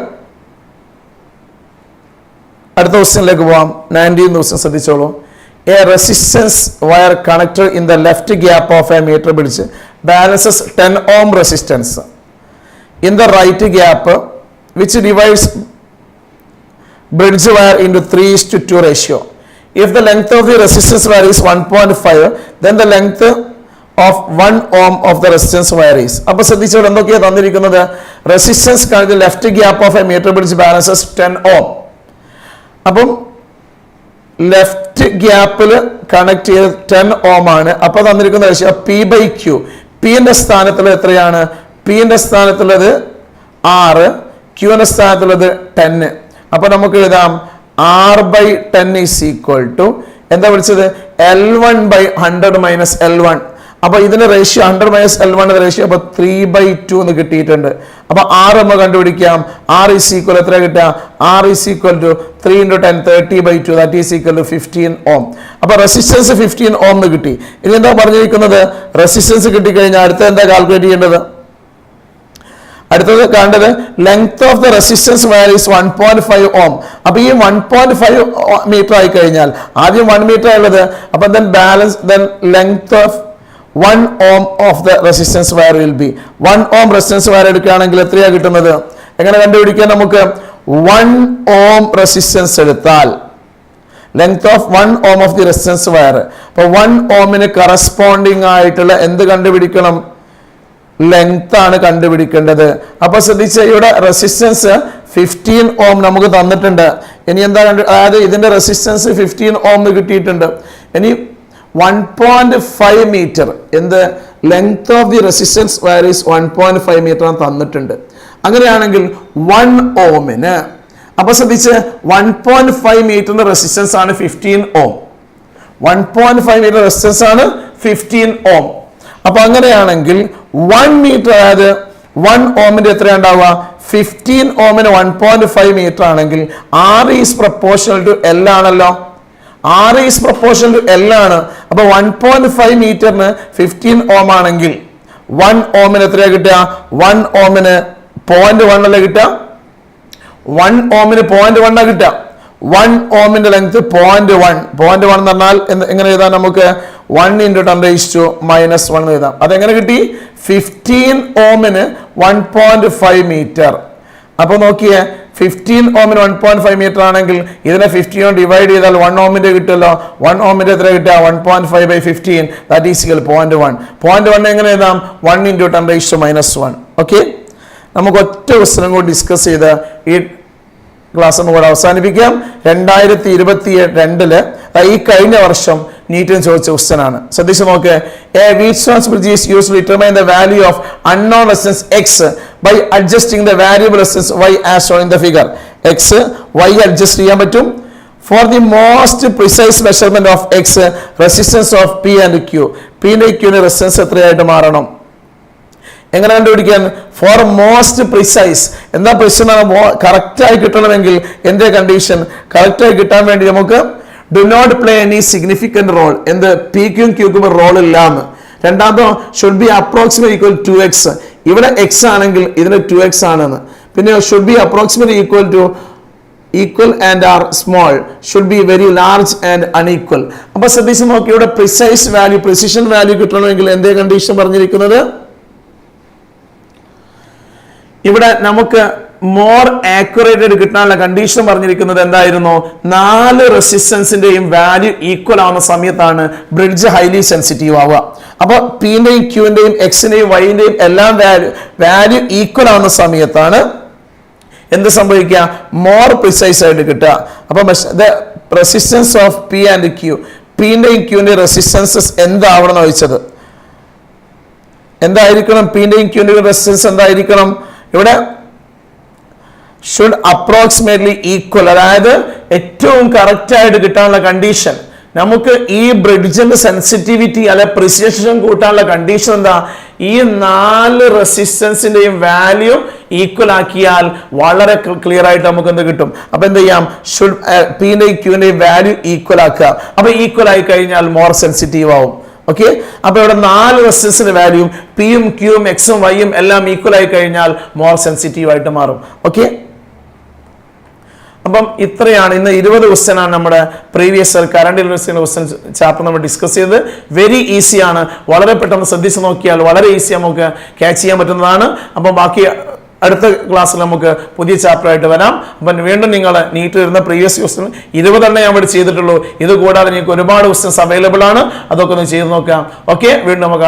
Speaker 1: അടുത്ത ക്വസ്റ്റ്യനിലേക്ക് പോവാം. 19th ക്വസ്റ്റ്യൻ ശ്രദ്ധിച്ചോളൂ. A resistance wire connected in the left gap of a meter bridge balances 10 ohm resistance in the right gap, which divides bridge wire into 3:2 ratio. If the length of the resistance wire is 1.5, then the length of 1 ohm of the resistance wire is. അപ്പോൾ ശ്രദ്ധിച്ചോളൂ എന്തൊക്കെയാണ് തന്നിരിക്കുന്നത്. Resistance connect left gap of a metre bridge balances 10 ohm. അപ്പം left ഗ്യാപ്പിൽ കണക്ട് ചെയ്ത് 10 ohm ആണ്. അപ്പൊ തന്നിരിക്കുന്ന റേഷ്യോ P/Q. പിന്റെ സ്ഥാനത്തുള്ള എത്രയാണ്? പിന്റെ സ്ഥാനത്തുള്ളത് 6, ക്യൂന്റെ സ്ഥാനത്തുള്ളത് 10. അപ്പൊ നമുക്ക് എഴുതാം R/10 is equal to എന്താ വിളിച്ചത്? L1/100 - L1. അപ്പൊ ഇതിന്റെ റേഷ്യോ 100 - L1 റേഷ്യോ അപ്പൊ 3/2 എന്ന് കിട്ടിയിട്ടുണ്ട്. അപ്പൊ R നമ്മൾ കണ്ടുപിടിക്കാം. R is equal എത്ര കിട്ടുക? R is equal to 3 × 10 30/2, that is equal to 15 ohm. അപ്പൊ റെസിസ്റ്റൻസ് 15 ohm എന്ന് കിട്ടി. ഇനി എന്താ പറഞ്ഞിരിക്കുന്നത്? റെസിസ്റ്റൻസ് കിട്ടിക്കഴിഞ്ഞാൽ അടുത്ത എന്താ കാൽക്കുലേറ്റ് ചെയ്യേണ്ടത്? അടുത്തത് കാണേണ്ടത് length of the resistance wire is 1.5 ohm. അപ്പൊ ഈ 1.5 മീറ്റർ ആയി കഴിഞ്ഞാൽ ആദ്യം 1 മീറ്റർ ആയുള്ളത്. അപ്പൊ length of 1 ohm of the resistance wire will be 1 ohm resistance wire എടുക്കുകയാണെങ്കിൽ എത്രയാ കിട്ടുന്നത്? എങ്ങനെ കണ്ടുപിടിക്കാൻ? നമുക്ക് 1 ohm resistance എടുത്താൽ length of 1 ohm of the resistance wire. അപ്പൊ 1 ohmന് കറസ്പോണ്ടിങ് ആയിട്ടുള്ള എന്ത് കണ്ടുപിടിക്കണം? ലെങ്ത് ആണ് കണ്ടുപിടിക്കേണ്ടത്. അപ്പൊ ശ്രദ്ധിച്ച ഇവിടെ റെസിസ്റ്റൻസ് 15 ohm നമുക്ക് തന്നിട്ടുണ്ട്. ഇനി എന്താ അതായത് ഇതിന്റെ റെസിസ്റ്റൻസ് 15 ohm കിട്ടിയിട്ടുണ്ട്. ഇനി 1.5 മീറ്റർ എന്ത് length of the resistance wire is 1.5 metre തന്നിട്ടുണ്ട്. അങ്ങനെയാണെങ്കിൽ 1 ohmന് അപ്പൊ ശ്രദ്ധിച്ച് 1.5 മീറ്ററിന്റെ റെസിസ്റ്റൻസ് ആണ് 15 ohm. 1.5 മീറ്റർ റെസിസ്റ്റൻസ് ആണ് 15 ohm. അപ്പൊ അങ്ങനെയാണെങ്കിൽ 1 മീറ്റർ അതായത് 1 ohmന്റെ എത്ര ഉണ്ടാവുക? 15 ohmന് 1.5 മീറ്റർ ആണെങ്കിൽ R is proportional to L ആണല്ലോ. R is proportional to L ആണ്. അപ്പൊ 1.5 മീറ്ററിന് 15 ohm ആണെങ്കിൽ 1 ohmന് എത്രയാ കിട്ടുക? 1 ohmന് 0.1 അല്ലേ കിട്ടുക? 1 ohmന് 0.1 ആ കിട്ടുക. 1 ohmന്റെ ലെങ്ത് 0.1. 0.1 എന്ന് പറഞ്ഞാൽ എങ്ങനെ എഴുതാം? നമുക്ക് 1 × 10⁻⁻1 എന്ന് എഴുതാം. അതെങ്ങനെ കിട്ടി? 15 ohmന് 1.5 മീറ്റർ. അപ്പൊ നോക്കിയേ 15 ohmന് 1.5 മീറ്റർ ആണെങ്കിൽ ഇതിനെ 15 ഡിവൈഡ് ചെയ്താൽ 1 ohmന്റെ കിട്ടുമല്ലോ. 1 ohmന്റെ എത്ര കിട്ടുക? 1.5/15, that is equal 0.1. 0.1 എങ്ങനെ എഴുതാം? 1 × 10⁻⁻1. ഓക്കെ, നമുക്ക് ഒറ്റ ക്വസ്റ്റ്യൻ കൂടി ഡിസ്കസ് ചെയ്ത് ഈ ക്ലാസ് നമുക്ക് അവസാനിപ്പിക്കാം. 2022 ഈ കഴിഞ്ഞ വർഷം നീറ്റിന് ചോദിച്ച ക്വസ്റ്റ്യൻ ആണ്. ശ്രദ്ധിച്ചു നോക്ക്. A Wheatstone's bridge is used to determine the value of unknown resistance X by adjusting the variable resistance Y as shown in the figure. X, Y adjust ചെയ്യാൻ പറ്റും. For the most precise measurement of X, resistance of P and Q. P ന്റെ Q ന്റെ resistance എത്രയായിട്ട് മാറണം? എങ്ങനെ കണ്ടുപിടിക്കാൻ? For most precise. എന്താ precise? കറക്റ്റായി കിട്ടണമെങ്കിൽ എന്റെ കണ്ടീഷൻ കറക്റ്റായി കിട്ടാൻ വേണ്ടി നമുക്ക് do not play any significant role. എന്ത്? പി ക്യൂ ക്യൂക്കും റോൾ ഇല്ലാന്ന്. രണ്ടാമതോ should be approximate equal 2x. ഇവിടെ x ആണെങ്കിൽ ഇതിന് 2x ആണെന്ന്. പിന്നെ should be approximate equal and are small, should be very large and unequal. അപ്പൊ ശ്രദ്ധിച്ച് നോക്കി, ഇവിടെ പ്രിസൈസ് വാല്യൂ പ്രിസിഷൻ വാല്യൂ കിട്ടണമെങ്കിൽ എന്തേ കണ്ടീഷൻ പറഞ്ഞിരിക്കുന്നത്? ഇവിടെ നമുക്ക് മോർ ആക്യുറേറ്റ് ആയിട്ട് കിട്ടാനുള്ള കണ്ടീഷൻ പറഞ്ഞിരിക്കുന്നത് എന്തായിരുന്നു? 4 റെസിസ്റ്റൻസിന്റെയും വാല്യൂ ഈക്വൽ ആവുന്ന സമയത്താണ് ബ്രിഡ്ജ് ഹൈലി സെൻസിറ്റീവ് ആവുക. അപ്പൊ പിന്റെയും ക്യൂന്റെയും എക്സിന്റെയും വൈന്റെയും എല്ലാം വാല്യൂ ഈക്വൽ ആവുന്ന സമയത്താണ് എന്ത് സംഭവിക്കുക? മോർ പ്രിസൈസ് ആയിട്ട് കിട്ടുക. അപ്പൊ resistance of P and Q, പിന്റെയും ക്യൂന്റെയും റെസിസ്റ്റൻസസ് എന്താവണം എന്ന് ചോദിച്ചത്. എന്തായിരിക്കണം? പിന്റെയും ക്യൂന്റെയും റെസിസ്റ്റൻസ് എന്തായിരിക്കണം? ഇവിടെ ഷുഡ് അപ്രോക്സിമേറ്റ്ലി ഈക്വൽ, അതായത് ഏറ്റവും കറക്റ്റായിട്ട് കിട്ടാനുള്ള കണ്ടീഷൻ, നമുക്ക് ഈ ബ്രിഡ്ജിന്റെ സെൻസിറ്റിവിറ്റി അല്ലെ പ്രിസിഷൻ കൂട്ടാനുള്ള കണ്ടീഷൻ എന്താ? ഈ 4 റെസിസ്റ്റൻസിന്റെയും വാല്യൂ ഈക്വൽ ആക്കിയാൽ വളരെ ക്ലിയർ ആയിട്ട് നമുക്ക് എന്ത് കിട്ടും? അപ്പൊ എന്ത് ചെയ്യാം? പിന്റെയും ക്യൂന്റെയും വാല്യൂ ഈക്വൽ ആക്കുക. അപ്പൊ ഈക്വൽ ആയി കഴിഞ്ഞാൽ മോർ സെൻസിറ്റീവ് ആവും. ഓക്കെ, അപ്പൊ ഇവിടെ 4 റെസിസ്റ്റൻസിന്റെ വാല്യൂം പിയും ക്യൂയും എക്സും വൈയും എല്ലാം ഈക്വൽ ആയി കഴിഞ്ഞാൽ മോർ സെൻസിറ്റീവ് ആയിട്ട് മാറും. ഓക്കെ, അപ്പം ഇത്രയാണ് ഇന്ന് 20 ക്വസ്റ്റ്യൻ ആണ് നമ്മുടെ previous current electricity question chapter നമ്മൾ ഡിസ്കസ് ചെയ്തത്. വെരി ഈസി ആണ്, വളരെ പെട്ടെന്ന് ശ്രദ്ധിച്ച് നോക്കിയാൽ വളരെ ഈസി നമുക്ക് ക്യാച്ച് ചെയ്യാൻ പറ്റുന്നതാണ്. അപ്പം ബാക്കി അടുത്ത ക്ലാസ്സിൽ നമുക്ക് പുതിയ ചാപ്റ്റർ ആയിട്ട് വരാം. അപ്പം വീണ്ടും നിങ്ങൾ നീറ്റ് വരുന്ന പ്രീവിയസ് ക്വസ്റ്റ്യൻ 20 എണ്ണേ ഞാൻ ഇവിടെ ചെയ്തിട്ടുള്ളൂ. ഇത് കൂടാതെ നിങ്ങൾക്ക് ഒരുപാട് ക്വസ്റ്റ്യൻസ് അവൈലബിൾ ആണ്, അതൊക്കെ ഒന്ന് ചെയ്ത് നോക്കാം. ഓക്കെ, വീണ്ടും നമുക്ക്